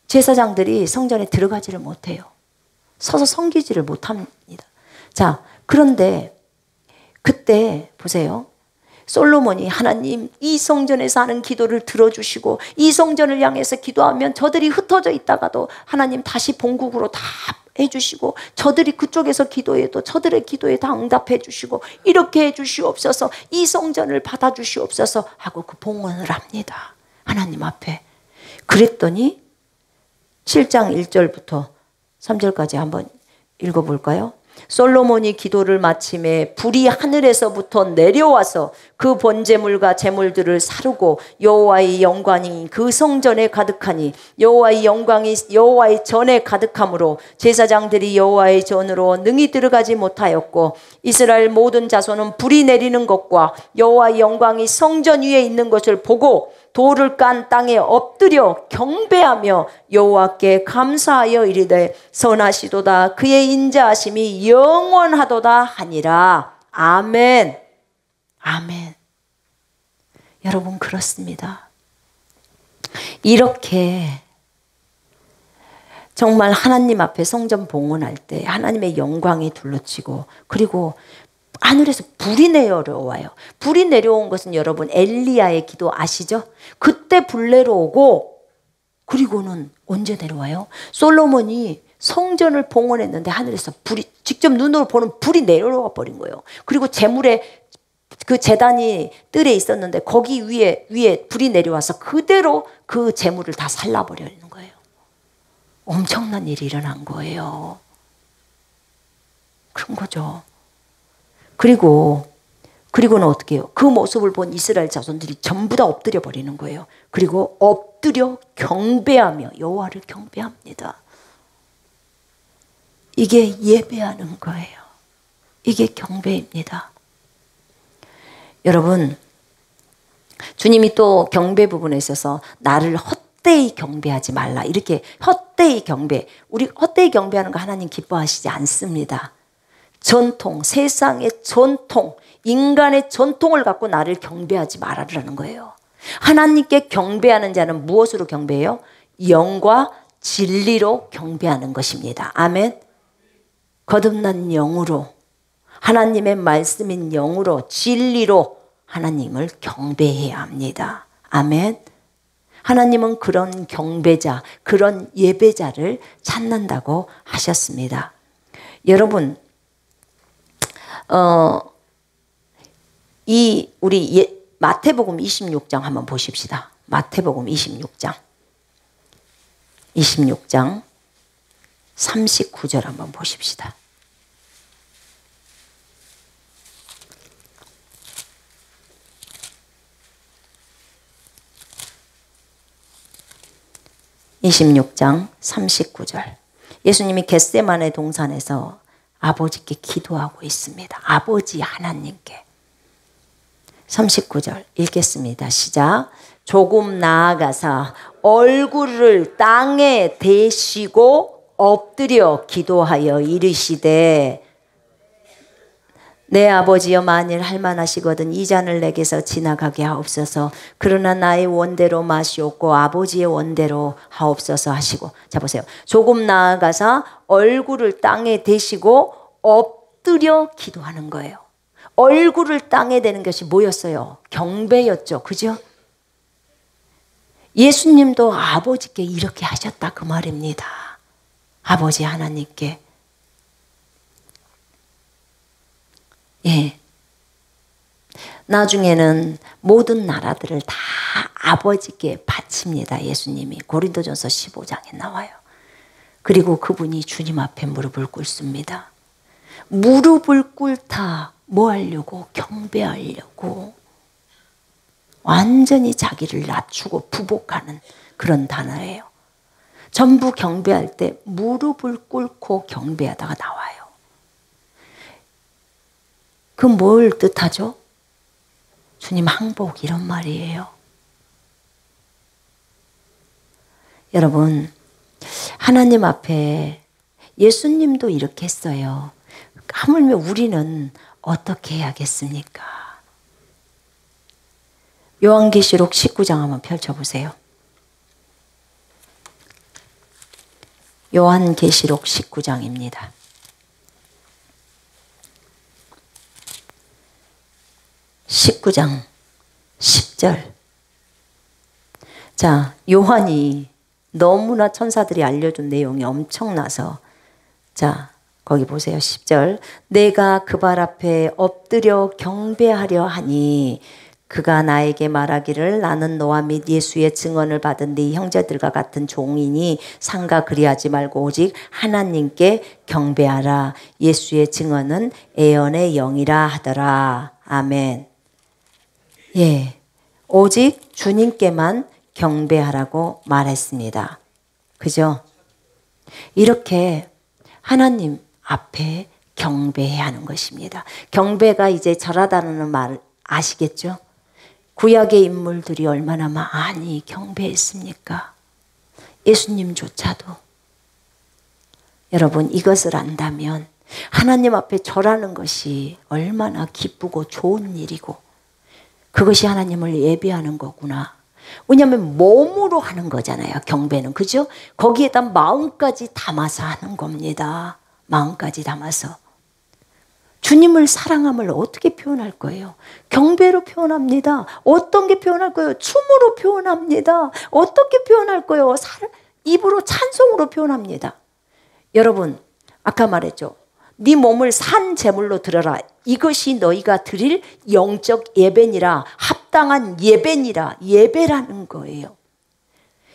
제사장들이 성전에 들어가지를 못해요. 서서 섬기지를 못합니다. 자, 그런데 그때 보세요. 솔로몬이 하나님 이 성전에서 하는 기도를 들어주시고 이 성전을 향해서 기도하면 저들이 흩어져 있다가도 하나님 다시 본국으로 다 해주시고 저들이 그쪽에서 기도해도 저들의 기도에 다 응답해 주시고 이렇게 해주시옵소서, 이 성전을 받아주시옵소서 하고 그 봉헌을 합니다. 하나님 앞에. 그랬더니 7장 1절부터 3절까지 한번 읽어볼까요? 솔로몬이 기도를 마침에 불이 하늘에서부터 내려와서 그 번제물과 제물들을 사르고 여호와의 영광이 그 성전에 가득하니 여호와의 영광이 여호와의 전에 가득함으로 제사장들이 여호와의 전으로 능히 들어가지 못하였고 이스라엘 모든 자손은 불이 내리는 것과 여호와의 영광이 성전 위에 있는 것을 보고 돌을 깐 땅에 엎드려 경배하며 여호와께 감사하여 이르되 선하시도다 그의 인자하심이 영원하도다 하니라. 아멘. 아멘. 여러분 그렇습니다. 이렇게 정말 하나님 앞에 성전 봉헌할 때 하나님의 영광이 둘러치고 그리고 하늘에서 불이 내려와요. 불이 내려온 것은 여러분 엘리야의 기도 아시죠? 그때 불 내려오고 그리고는 언제 내려와요? 솔로몬이 성전을 봉헌했는데 하늘에서 불이 직접 눈으로 보는 불이 내려와 버린 거예요. 그리고 제물에 그 제단이 뜰에 있었는데 거기 위에 불이 내려와서 그대로 그 제물을 다 살라버리는 거예요. 엄청난 일이 일어난 거예요. 그런 거죠. 그리고는 어떻게 해요? 그 모습을 본 이스라엘 자손들이 전부 다 엎드려 버리는 거예요. 그리고 엎드려 경배하며 여호와를 경배합니다. 이게 예배하는 거예요. 이게 경배입니다. 여러분 주님이 또 경배 부분에 있어서 나를 헛되이 경배하지 말라. 이렇게 헛되이 경배. 우리 헛되이 경배하는 거 하나님 기뻐하시지 않습니다. 전통, 세상의 전통, 인간의 전통을 갖고 나를 경배하지 말아라는 거예요. 하나님께 경배하는 자는 무엇으로 경배해요? 영과 진리로 경배하는 것입니다. 아멘. 거듭난 영으로, 하나님의 말씀인 영으로, 진리로 하나님을 경배해야 합니다. 아멘. 하나님은 그런 경배자, 그런 예배자를 찾는다고 하셨습니다. 여러분, 우리 마태복음 26장 한번 보십시다. 마태복음 26장 39절 한번 보십시다. (26장 39절) 예수님이 겟세마네 동산에서 아버지께 기도하고 있습니다. 아버지 하나님께. 39절 읽겠습니다. 시작. 조금 나아가서 얼굴을 땅에 대시고 엎드려 기도하여 이르시되 내 아버지여 만일 할만하시거든 이 잔을 내게서 지나가게 하옵소서. 그러나 나의 원대로 마시옵고 아버지의 원대로 하옵소서 하시고. 자 보세요. 조금 나아가서 얼굴을 땅에 대시고 엎드려 기도하는 거예요. 얼굴을 땅에 대는 것이 뭐였어요? 경배였죠. 그죠? 예수님도 아버지께 이렇게 하셨다 그 말입니다. 아버지 하나님께. 예. 나중에는 모든 나라들을 다 아버지께 바칩니다. 예수님이. 고린도전서 15장에 나와요. 그리고 그분이 주님 앞에 무릎을 꿇습니다. 무릎을 꿇다 뭐 하려고? 경배하려고. 완전히 자기를 낮추고 부복하는 그런 단어예요. 전부 경배할 때 무릎을 꿇고 경배하다가 나와요. 그 뭘 뜻하죠? 주님 항복 이런 말이에요. 여러분, 하나님 앞에 예수님도 이렇게 했어요. 하물며 우리는 어떻게 해야겠습니까? 요한계시록 19장 한번 펼쳐보세요. 요한계시록 19장입니다. 19장 10절. 자, 요한이 너무나 천사들이 알려준 내용이 엄청나서 자, 거기 보세요. 10절. 내가 그 발 앞에 엎드려 경배하려 하니 그가 나에게 말하기를 나는 너와 및 예수의 증언을 받은 네 형제들과 같은 종이니 상가 그리하지 말고 오직 하나님께 경배하라. 예수의 증언은 애언의 영이라 하더라. 아멘. 예, 오직 주님께만 경배하라고 말했습니다. 그죠? 이렇게 하나님 앞에 경배해야 하는 것입니다. 경배가 이제 절하다는 말 아시겠죠? 구약의 인물들이 얼마나 많이 경배했습니까? 예수님조차도. 여러분, 이것을 안다면 하나님 앞에 절하는 것이 얼마나 기쁘고 좋은 일이고 그것이 하나님을 예배하는 거구나. 왜냐하면 몸으로 하는 거잖아요. 경배는. 그죠? 거기에다 마음까지 담아서 하는 겁니다. 마음까지 담아서. 주님을 사랑함을 어떻게 표현할 거예요? 경배로 표현합니다. 어떤 게 표현할 거예요? 춤으로 표현합니다. 어떻게 표현할 거예요? 입으로 찬송으로 표현합니다. 여러분, 아까 말했죠. 네 몸을 산 제물로 드려라. 이것이 너희가 드릴 영적 예배니라. 합당한 예배니라. 예배라는 거예요.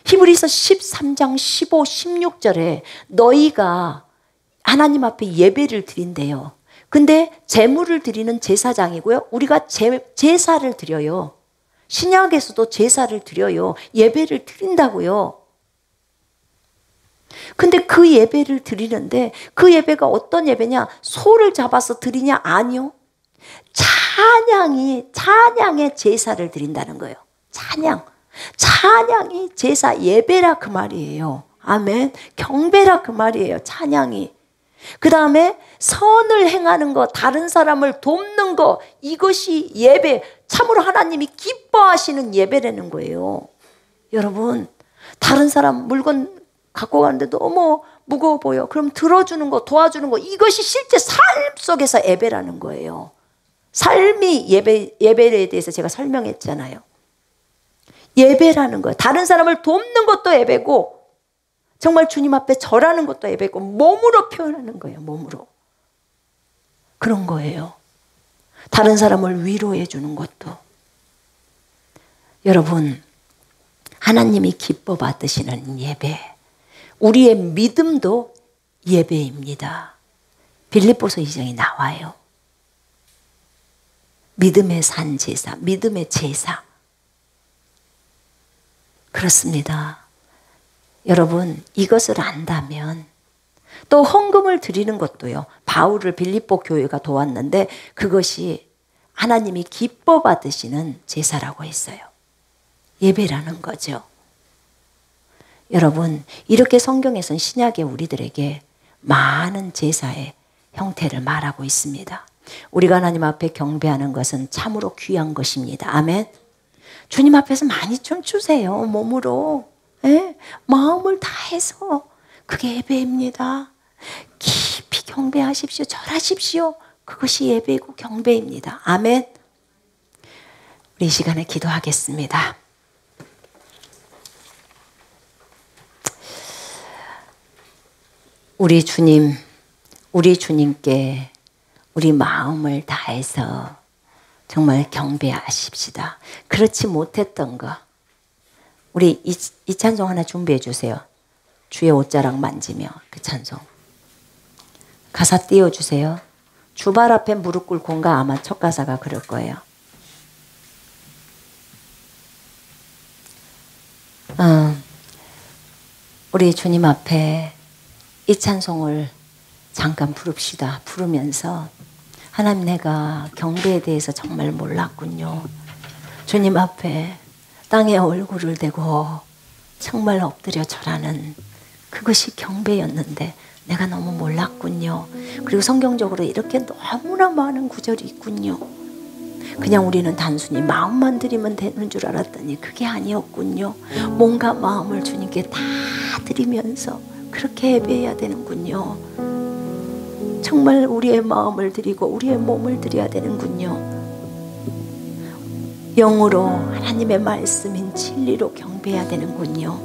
히브리서 13장 15, 16절에 너희가 하나님 앞에 예배를 드린대요. 근데 제물을 드리는 제사장이고요. 우리가 제사를 드려요. 신약에서도 제사를 드려요. 예배를 드린다고요. 근데 그 예배를 드리는데 그 예배가 어떤 예배냐? 소를 잡아서 드리냐? 아니요. 찬양의 제사를 드린다는 거예요. 찬양. 찬양이 제사 예배라 그 말이에요. 아멘. 경배라 그 말이에요. 찬양이. 그 다음에 선을 행하는 것, 다른 사람을 돕는 것, 이것이 예배, 참으로 하나님이 기뻐하시는 예배라는 거예요. 여러분, 다른 사람 물건 갖고 가는데 너무 무거워 보여. 그럼 들어주는 거, 도와주는 거, 이것이 실제 삶 속에서 예배라는 거예요. 삶이 예배에 대해서 제가 설명했잖아요. 예배라는 거예요. 다른 사람을 돕는 것도 예배고, 정말 주님 앞에 절하는 것도 예배고, 몸으로 표현하는 거예요. 몸으로. 그런 거예요. 다른 사람을 위로해 주는 것도. 여러분, 하나님이 기뻐 받으시는 예배, 우리의 믿음도 예배입니다. 빌립보서 2장이 나와요. 믿음의 산 제사, 믿음의 제사. 그렇습니다. 여러분, 이것을 안다면, 또 헌금을 드리는 것도요, 바울을 빌립보 교회가 도왔는데 그것이 하나님이 기뻐 받으시는 제사라고 했어요. 예배라는 거죠. 여러분, 이렇게 성경에서는 신약의 우리들에게 많은 제사의 형태를 말하고 있습니다. 우리가 하나님 앞에 경배하는 것은 참으로 귀한 것입니다. 아멘. 주님 앞에서 많이 좀 주세요. 몸으로. 예? 마음을 다해서. 그게 예배입니다. 깊이 경배하십시오. 절하십시오. 그것이 예배이고 경배입니다. 아멘. 우리 이 시간에 기도하겠습니다. 우리 주님, 우리 주님께 우리 마음을 다해서 정말 경배하십시다. 그렇지 못했던 거, 우리 이 찬송 하나 준비해 주세요. 주의 옷자락 만지며, 그 찬송 가사 띄워주세요. 주발 앞에 무릎 꿇고인가, 아마 첫 가사가 그럴 거예요. 우리 주님 앞에 이 찬송을 잠깐 부릅시다. 부르면서 하나님, 내가 경배에 대해서 정말 몰랐군요. 주님 앞에 땅에 얼굴을 대고 정말 엎드려 절하는 그것이 경배였는데 내가 너무 몰랐군요. 그리고 성경적으로 이렇게 너무나 많은 구절이 있군요. 그냥 우리는 단순히 마음만 드리면 되는 줄 알았더니 그게 아니었군요. 뭔가 마음을 주님께 다 드리면서 그렇게 예배해야 되는군요. 정말 우리의 마음을 드리고 우리의 몸을 드려야 되는군요. 영으로 하나님의 말씀인 진리로 경배해야 되는군요.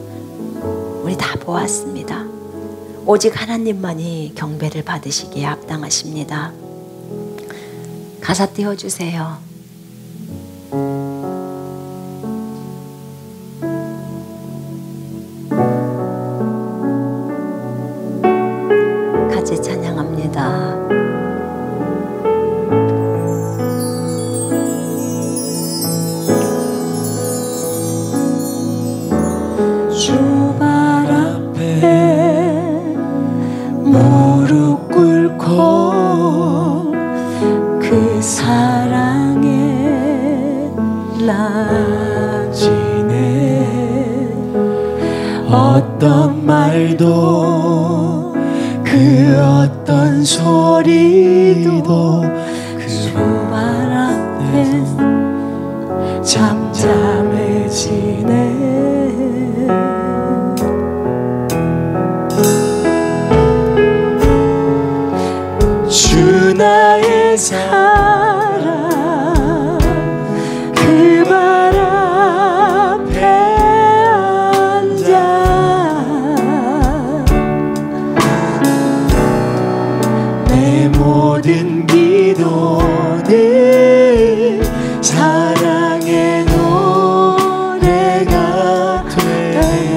우리 다 보았습니다. 오직 하나님만이 경배를 받으시기에 합당하십니다. 가사 띄워주세요. 같이 찬양합니다. 주발 앞에 무릎 꿇고 그 사랑에 나지네. 어떤 말도 그 어떤 소리도 그 주발 앞에 잠잠해지네. 주 나의 사랑 그 발 앞에 앉아 내 모든 기도는 사랑의 노래가 돼.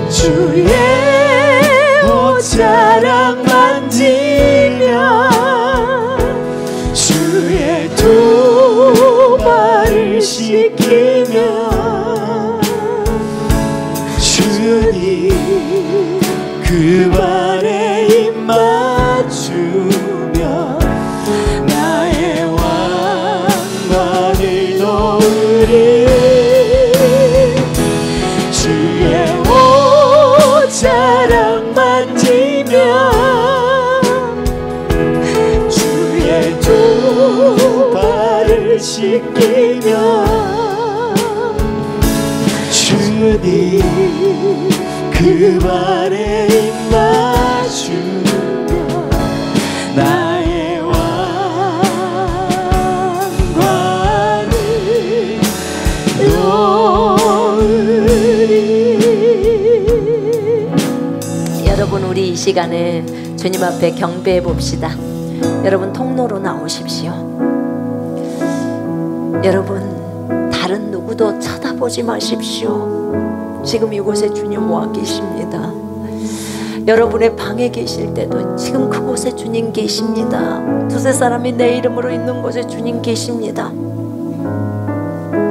주의 씻기며 주님 그 발에 입 맞추며 나의 왕관을 놓으리. 여러분, 우리 이 시간에 주님 앞에 경배해 봅시다. 여러분, 통로로 나오십시오. 여러분, 다른 누구도 쳐다보지 마십시오. 지금 이곳에 주님 와 계십니다. 여러분의 방에 계실 때도 지금 그곳에 주님 계십니다. 두세 사람이 내 이름으로 있는 곳에 주님 계십니다.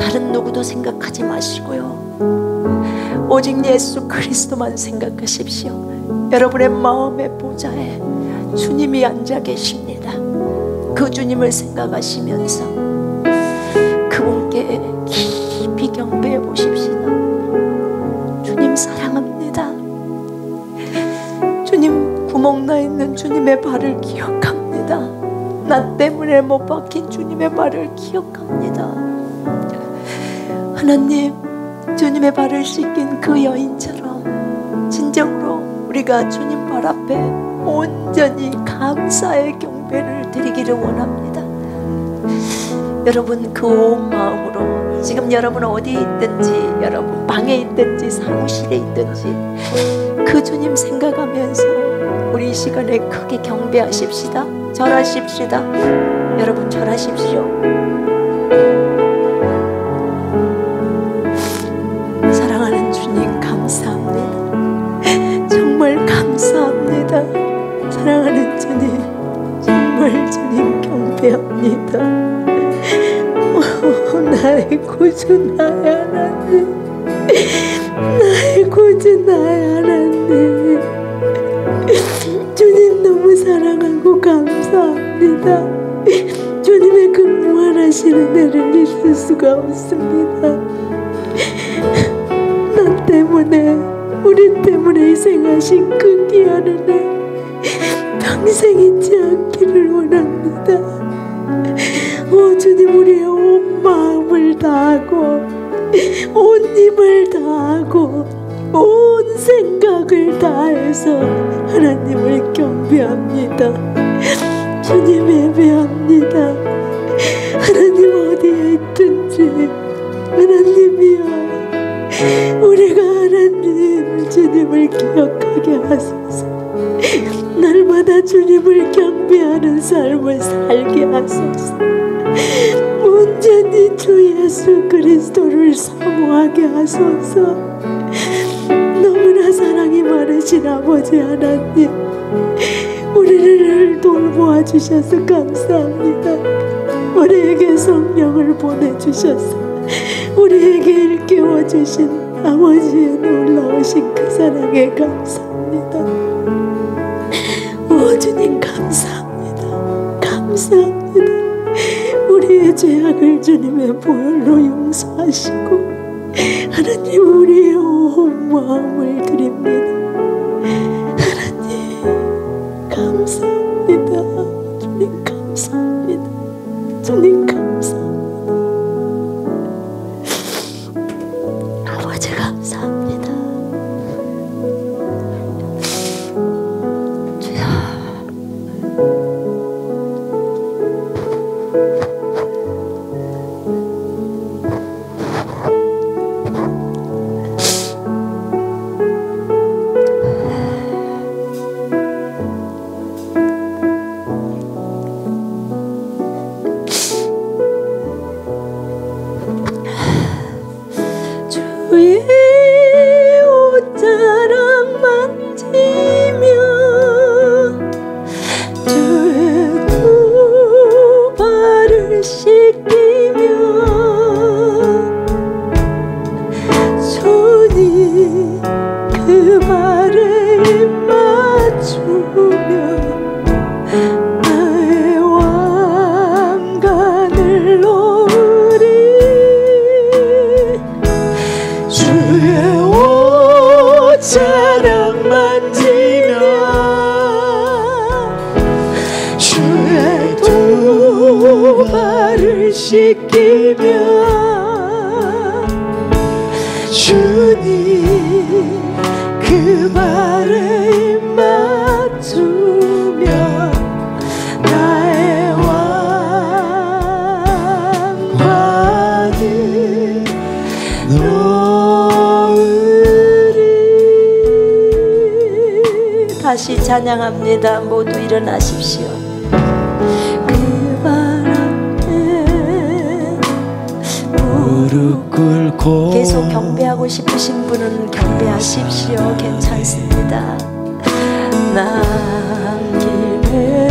다른 누구도 생각하지 마시고요, 오직 예수 그리스도만 생각하십시오. 여러분의 마음의 보좌에 주님이 앉아 계십니다. 그 주님을 생각하시면서 그분께 깊이 경배해 보십시다. 주님 사랑합니다. 주님, 구멍 나 있는 주님의 발을 기억합니다. 나 때문에 못 박힌 주님의 발을 기억합니다. 하나님, 주님의 발을 씻긴 그 여인처럼 진정으로 우리가 주님 발 앞에 온전히 감사의 경배를 드리기를 원합니다. 여러분, 그 온 마음으로 지금 여러분 어디에 있든지, 여러분 방에 있든지 사무실에 있든지 그 주님 생각하면서 우리 이 시간에 크게 경배하십시다. 절하십시다. 여러분, 절하십시오. 사랑하는 주님, 감사합니다. 정말 감사합니다. 사랑하는 주님, 정말 주님 경배합니다. 나의 구주, 나의 하나님, 나의 구주, 나의 하나님, 주님 너무 사랑하고 감사합니다. 주님의 그 무한하시는 애를 잊을 수가 없습니다. 나 때문에, 우리 때문에 희생하신 그 귀한 은혜 평생 잊지 않기를 원합니다. 오 주님, 우리의 온 마음을 다하고 온 힘을 다하고 온 생각을 다해서 하나님을 경배합니다. 주님 예배합니다. 하나님 어디에 있든지 하나님이여, 우리가 하나님 주님을 기억하게 하소서. 날마다 주님을 경배하는 삶을 살게 하소서. 온전히 주 예수 그리스도를 사모하게 하소서. 너무나 사랑이 많으신 아버지 하나님, 우리를 돌보아 주셔서 감사합니다. 우리에게 성령을 보내주셔서 우리에게 일깨워 주신 아버지의 놀라우신 그 사랑에 감사합니다. 오 주님, 감사합니다. 감사합니다. 우리의 죄악을 주님의 보혈로 용서하시고 하나님, 우리의 온 마음을 드립니다. 하나님 감사합니다. 주님 감사합니다. 주님 감사합니다. 아버지 감사합니다. 주여, 씻기며 주님 그 발에 입 맞추며 나의 왕관을 놓으리. 다시 찬양합니다. 모두 일어나십시오. 그 발 앞에 무릎 꿇고 계속 경배하고 싶으신 분은 경배하십시오. 괜찮습니다. 남김에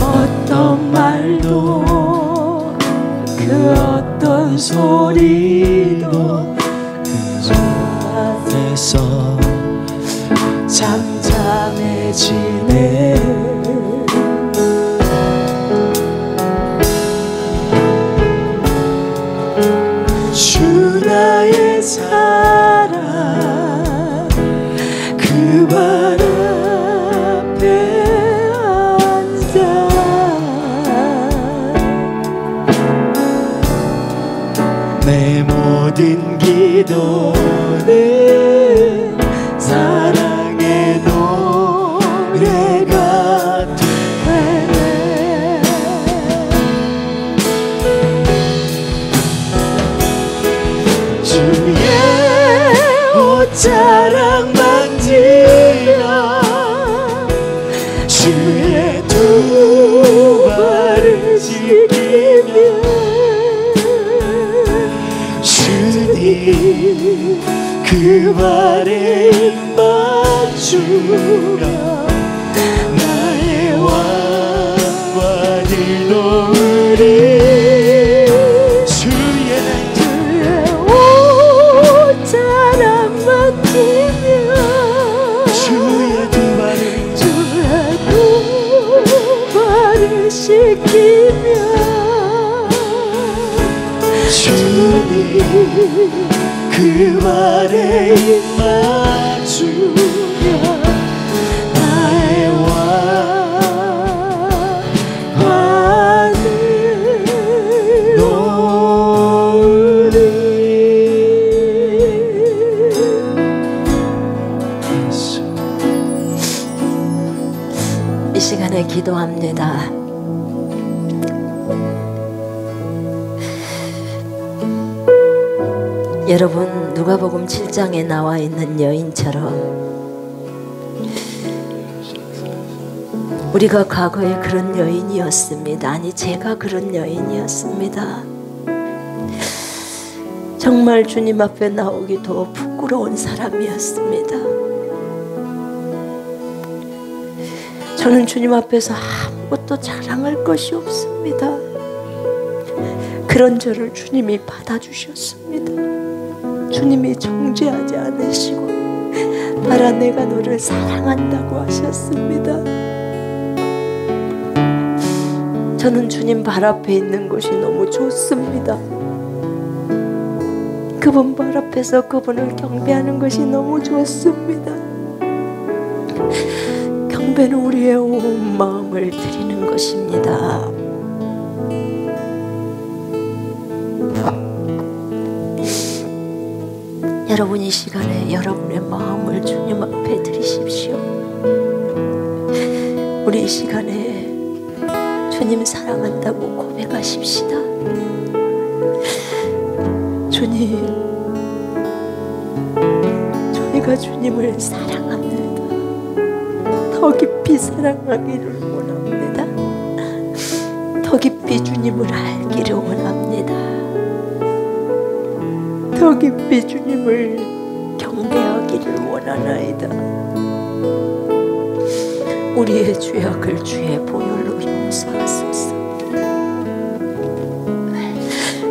어떤 말도 그 어떤 소리도 그 앞에서 잠잠해지네. 주 나의 사랑 그 발 앞에 앉아 내 모든 기도는 사랑의 노래가 되네. 주의 옷자락 만지며 주의 두 발을 지키며 주님 그 발에 입 맞추며 나의 왕관을 놓으리. 주의 옷자락 만지며 주의 두 발을 씻기며 주님 그 발에 입 맞추며 나의 왕관을 놓으리. 이 시간에 기도합니다. 여러분, 누가복음 7장에 나와 있는 여인처럼 우리가 과거에 그런 여인이었습니다. 아니, 제가 그런 여인이었습니다. 정말 주님 앞에 나오기도 부끄러운 사람이었습니다. 저는 주님 앞에서 아무것도 자랑할 것이 없습니다. 그런 저를 주님이 받아주셨습니다. 주님이 정죄하지 않으시고 봐라, 내가 너를 사랑한다고 하셨습니다. 저는 주님 발 앞에 있는 것이 너무 좋습니다. 그분 발 앞에서 그분을 경배하는 것이 너무 좋습니다. 경배는 우리의 온 마음을 드리는 것입니다. 여러분, 이 시간에 여러분의 마음을 주님 앞에 드리십시오. 우리 이 시간에 주님 사랑한다고 고백하십시다. 주님, 저희가 주님을 사랑합니다. 더 깊이 사랑하기를 원합니다. 더 깊이 주님을 알기를 원합니다. 더 깊이 주님을 경배하기를 원하나이다. 우리의 죄악을 주의 보혈로 용서하소서.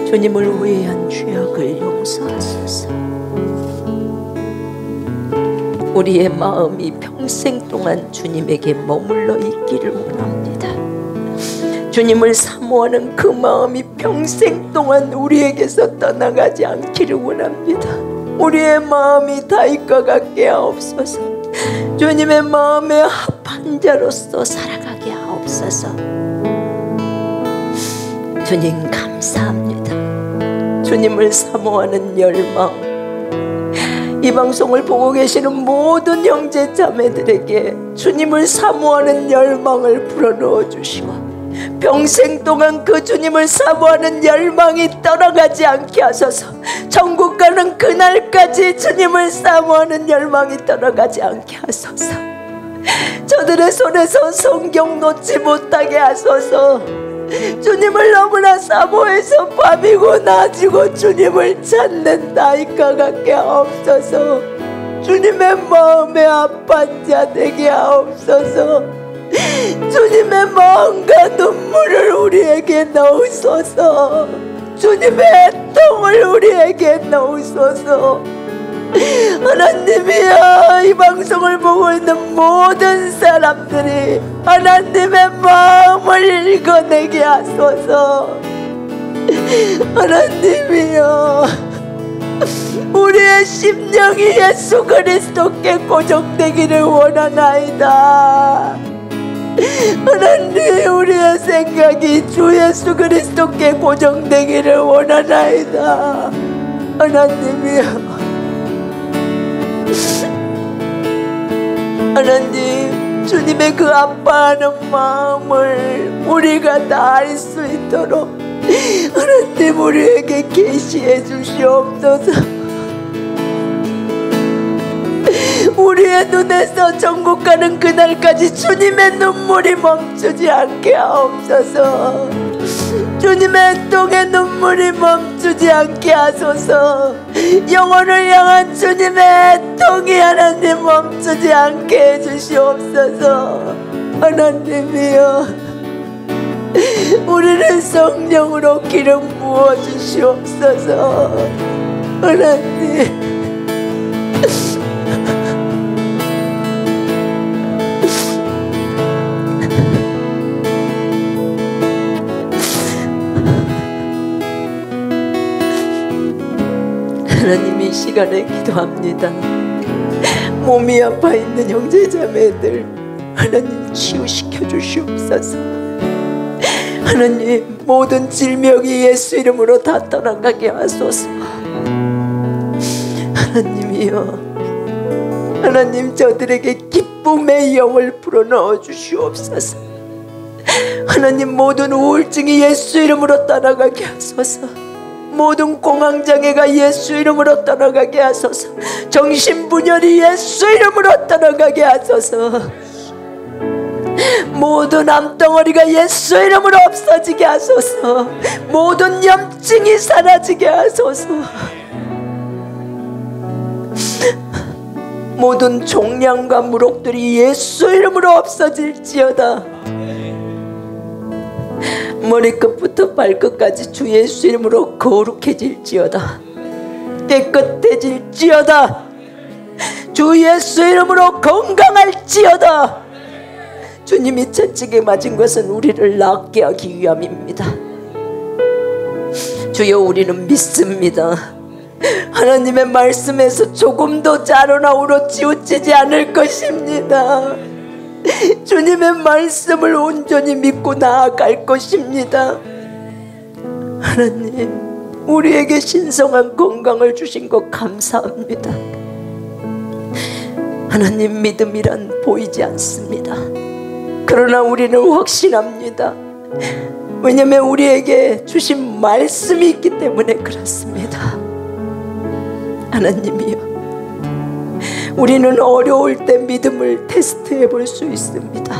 주님을 오해한 죄악을 용서하소서. 우리의 마음이 평생 동안 주님에게 머물러 있기를 원합니다. 주님을 사모하는 그 마음이 평생 동안 우리에게서 떠나가지 않기를 원합니다. 우리의 마음이 다윗과 같게 하옵소서. 주님의 마음에 합한 자로서 살아가게 하옵소서. 주님 감사합니다. 주님을 사모하는 열망, 이 방송을 보고 계시는 모든 형제 자매들에게 주님을 사모하는 열망을 불어넣어 주시고 평생 동안 그 주님을 사모하는 열망이 떠나가지 않게 하소서. 천국 가는 그날까지 주님을 사모하는 열망이 떠나가지 않게 하소서. 저들의 손에서 성경 놓지 못하게 하소서. 주님을 너무나 사모해서 밤이고 낮이고 주님을 찾는 나이가 갖게 하옵소서. 주님의 마음에 아픈 자 되게 하옵소서. 주님의 마음과 눈물을 우리에게 넣으소서. 주님의 애통을 우리에게 넣으소서. 하나님이여, 이 방송을 보고 있는 모든 사람들이 하나님의 마음을 읽어내게 하소서. 하나님이여, 우리의 심령이 예수 그리스도께 고정되기를 원하나이다. 하나님, 우리의 생각이 주 예수 그리스도께 고정되기를 원하나이다. 하나님이여, 하나님, 주님의 그 아파하는 마음을 우리가 다 알 수 있도록 하나님 우리에게 계시해 주시옵소서. 우리의 눈에서 천국 가는 그날까지 주님의 눈물이 멈추지 않게 하옵소서. 주님의 똥의 눈물이 멈추지 않게 하소서. 영혼을 향한 주님의 똥이 하나님 멈추지 않게 해주시옵소서. 하나님이여, 우리를 성령으로 기름 부어주시옵소서. 하나님, 하나님, 이 시간에 기도합니다. 몸이 아파 있는 형제자매들 하나님 치유시켜 주시옵소서. 하나님, 모든 질병이 예수 이름으로 다 떠나가게 하소서. 하나님이여, 하나님, 저들에게 기쁨의 영을 불어넣어 주시옵소서. 하나님, 모든 우울증이 예수 이름으로 떠나가게 하소서. 모든 공황장애가 예수 이름으로 떠나가게 하소서. 정신분열이 예수 이름으로 떠나가게 하소서. 모든 암덩어리가 예수 이름으로 없어지게 하소서. 모든 염증이 사라지게 하소서. 모든 종양과 무록들이 예수 이름으로 없어질지어다. 머리끝부터 발끝까지 주 예수 이름으로 거룩해질지어다. 깨끗해질지어다. 주 예수 이름으로 건강할지어다. 주님이 채찍에 맞은 것은 우리를 낫게 하기 위함입니다. 주여, 우리는 믿습니다. 하나님의 말씀에서 조금도 자로나 우로 치우치지 않을 것입니다. 주님의 말씀을 온전히 믿고 나아갈 것입니다. 하나님, 우리에게 신성한 건강을 주신 것 감사합니다. 하나님, 믿음이란 보이지 않습니다. 그러나 우리는 확신합니다. 왜냐하면 우리에게 주신 말씀이 있기 때문에 그렇습니다. 하나님이여, 우리는 어려울 때 믿음을 테스트해 볼 수 있습니다.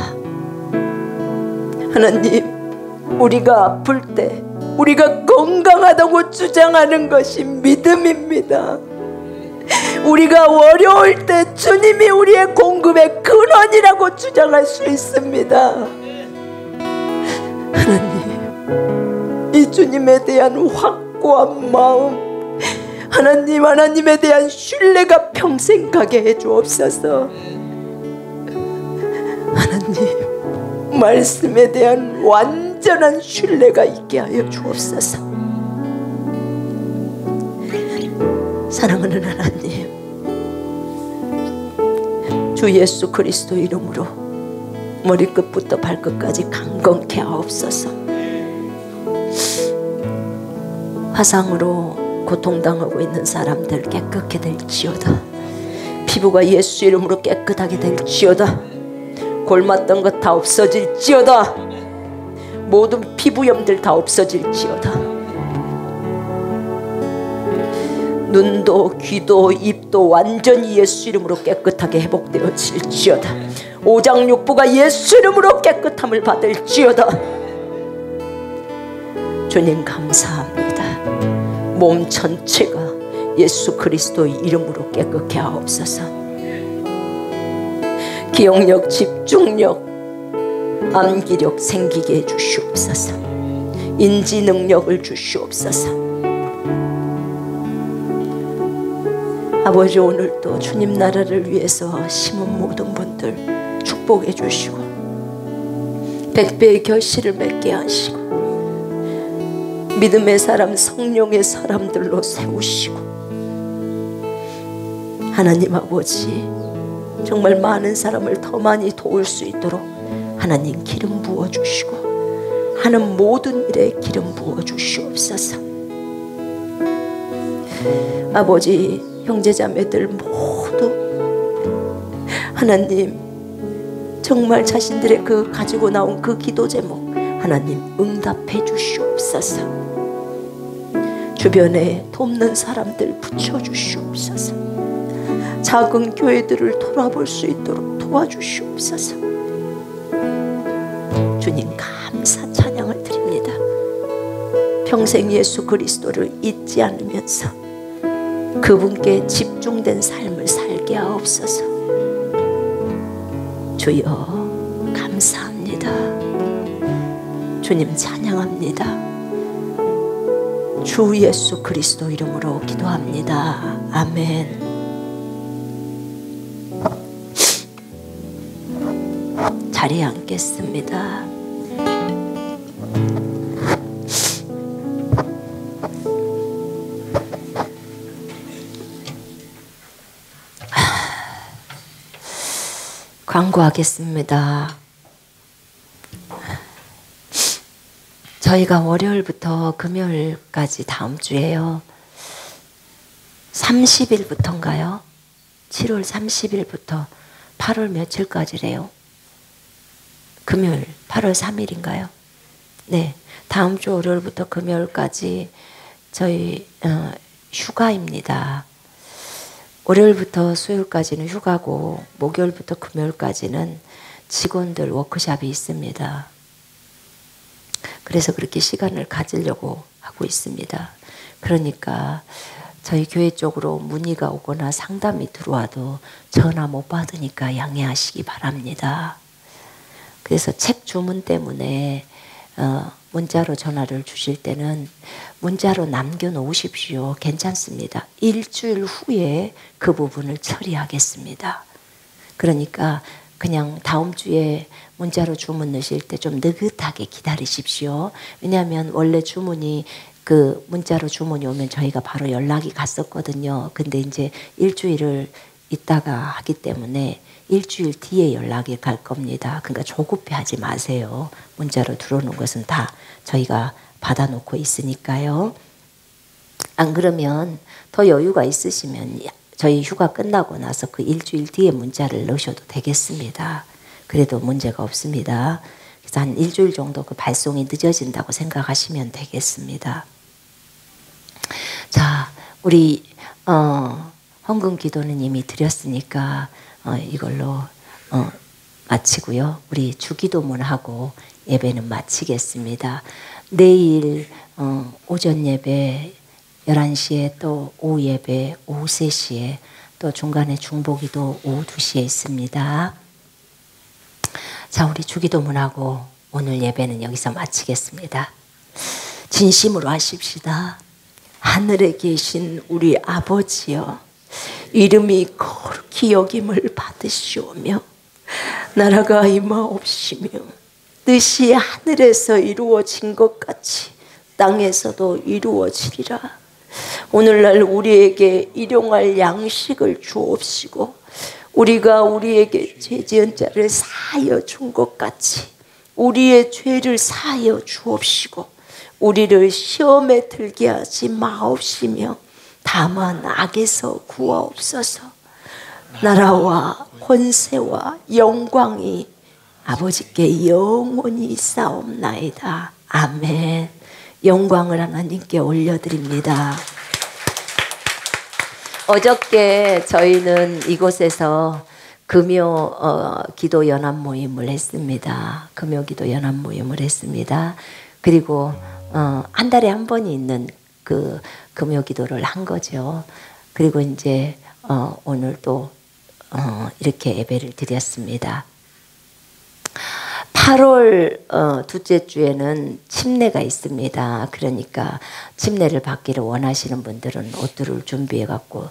하나님, 우리가 아플 때 우리가 건강하다고 주장하는 것이 믿음입니다. 우리가 어려울 때 주님이 우리의 공급의 근원이라고 주장할 수 있습니다. 하나님, 이 주님에 대한 확고한 마음, 하나님, 하나님에 대한 신뢰가 평생 가게 해주옵소서. 하나님, 말씀에 대한 완전한 신뢰가 있게 하여 주옵소서. 사랑하는 하나님, 주 예수 그리스도 이름으로 머리끝부터 발끝까지 강건케 하옵소서. 화상으로 고통당하고 있는 사람들 깨끗게 될지어다. 피부가 예수 이름으로 깨끗하게 될지어다. 골맞던 것 다 없어질지어다. 모든 피부염들 다 없어질지어다. 눈도 귀도 입도 완전히 예수 이름으로 깨끗하게 회복되어질지어다. 오장육부가 예수 이름으로 깨끗함을 받을지어다. 주님 감사합니다. 몸 전체가 예수 그리스도의 이름으로 깨끗게 하옵소서. 기억력, 집중력, 암기력 생기게 해주시옵소서. 인지 능력을 주시옵소서. 아버지, 오늘도 주님 나라를 위해서 심은 모든 분들 축복해 주시고 100배의 결실을 맺게 하시고 믿음의 사람, 성령의 사람들로 세우시고, 하나님 아버지 정말 많은 사람을 더 많이 도울 수 있도록 하나님 기름 부어주시고 하는 모든 일에 기름 부어주시옵소서. 아버지, 형제자매들 모두 하나님 정말 자신들의 그 가지고 나온 그 기도 제목 하나님 응답해 주시옵소서. 주변에 돕는 사람들 붙여주시옵소서. 작은 교회들을 돌아볼 수 있도록 도와주시옵소서. 주님 감사 찬양을 드립니다. 평생 예수 그리스도를 잊지 않으면서 그분께 집중된 삶을 살게 하옵소서. 주여 감사합니다. 주님 찬양합니다. 주 예수 그리스도 이름으로 기도합니다. 아멘. 자리에 앉겠습니다. 광고하겠습니다. 저희가 월요일부터 금요일까지 다음 주에요. 30일부터인가요? 7월 30일부터 8월 며칠까지래요? 금요일 8월 3일인가요? 네, 다음 주 월요일부터 금요일까지 저희 휴가입니다. 월요일부터 수요일까지는 휴가고 목요일부터 금요일까지는 직원들 워크숍이 있습니다. 그래서 그렇게 시간을 가지려고 하고 있습니다. 그러니까 저희 교회 쪽으로 문의가 오거나 상담이 들어와도 전화 못 받으니까 양해하시기 바랍니다. 그래서 책 주문 때문에 문자로 전화를 주실 때는 문자로 남겨놓으십시오. 괜찮습니다. 일주일 후에 그 부분을 처리하겠습니다. 그러니까 그냥 다음 주에 문자로 주문 넣으실 때 좀 느긋하게 기다리십시오. 왜냐하면 원래 주문이 그 문자로 주문이 오면 저희가 바로 연락이 갔었거든요. 근데 이제 일주일을 있다가 하기 때문에 일주일 뒤에 연락이 갈 겁니다. 그러니까 조급해하지 마세요. 문자로 들어오는 것은 다 저희가 받아놓고 있으니까요. 안 그러면 더 여유가 있으시면 저희 휴가 끝나고 나서 그 일주일 뒤에 문자를 넣으셔도 되겠습니다. 그래도 문제가 없습니다. 그래서 한 일주일 정도 그 발송이 늦어진다고 생각하시면 되겠습니다. 자, 우리 헌금 기도는 이미 드렸으니까 이걸로 마치고요. 우리 주기도문하고 예배는 마치겠습니다. 내일 오전 예배 11시에 또 오후 예배 오후 3시에 또 중간에 중보기도 오후 2시에 있습니다. 자, 우리 주기도문하고 오늘 예배는 여기서 마치겠습니다. 진심으로 하십시다. 하늘에 계신 우리 아버지여, 이름이 거룩히 여김을 받으시오며 나라가 임하옵시며 뜻이 하늘에서 이루어진 것 같이 땅에서도 이루어지리라. 오늘날 우리에게 일용할 양식을 주옵시고 우리가 우리에게 죄 지은 자를 사하여 준 것 같이 우리의 죄를 사하여 주옵시고 우리를 시험에 들게 하지 마옵시며 다만 악에서 구하옵소서. 나라와 권세와 영광이 아버지께 영원히 있사옵나이다. 아멘. 영광을 하나님께 올려드립니다. 어저께 저희는 이곳에서 금요 기도 연합 모임을 했습니다. 금요 기도 연합 모임을 했습니다. 그리고 한 달에 한 번이 있는 그 금요 기도를 한 거죠. 그리고 이제 오늘 또 이렇게 예배를 드렸습니다. 8월 둘째 주에는 침례가 있습니다. 그러니까 침례를 받기를 원하시는 분들은 옷들을 준비해 갖고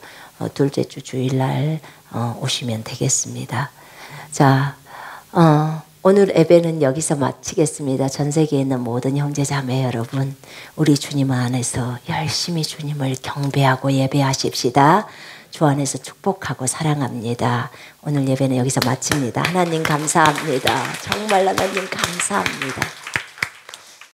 둘째 주 주일날 오시면 되겠습니다. 자, 오늘 예배는 여기서 마치겠습니다. 전 세계에 있는 모든 형제 자매 여러분, 우리 주님 안에서 열심히 주님을 경배하고 예배하십시다. 주 안에서 축복하고 사랑합니다. 오늘 예배는 여기서 마칩니다. 하나님 감사합니다. 정말 하나님 감사합니다.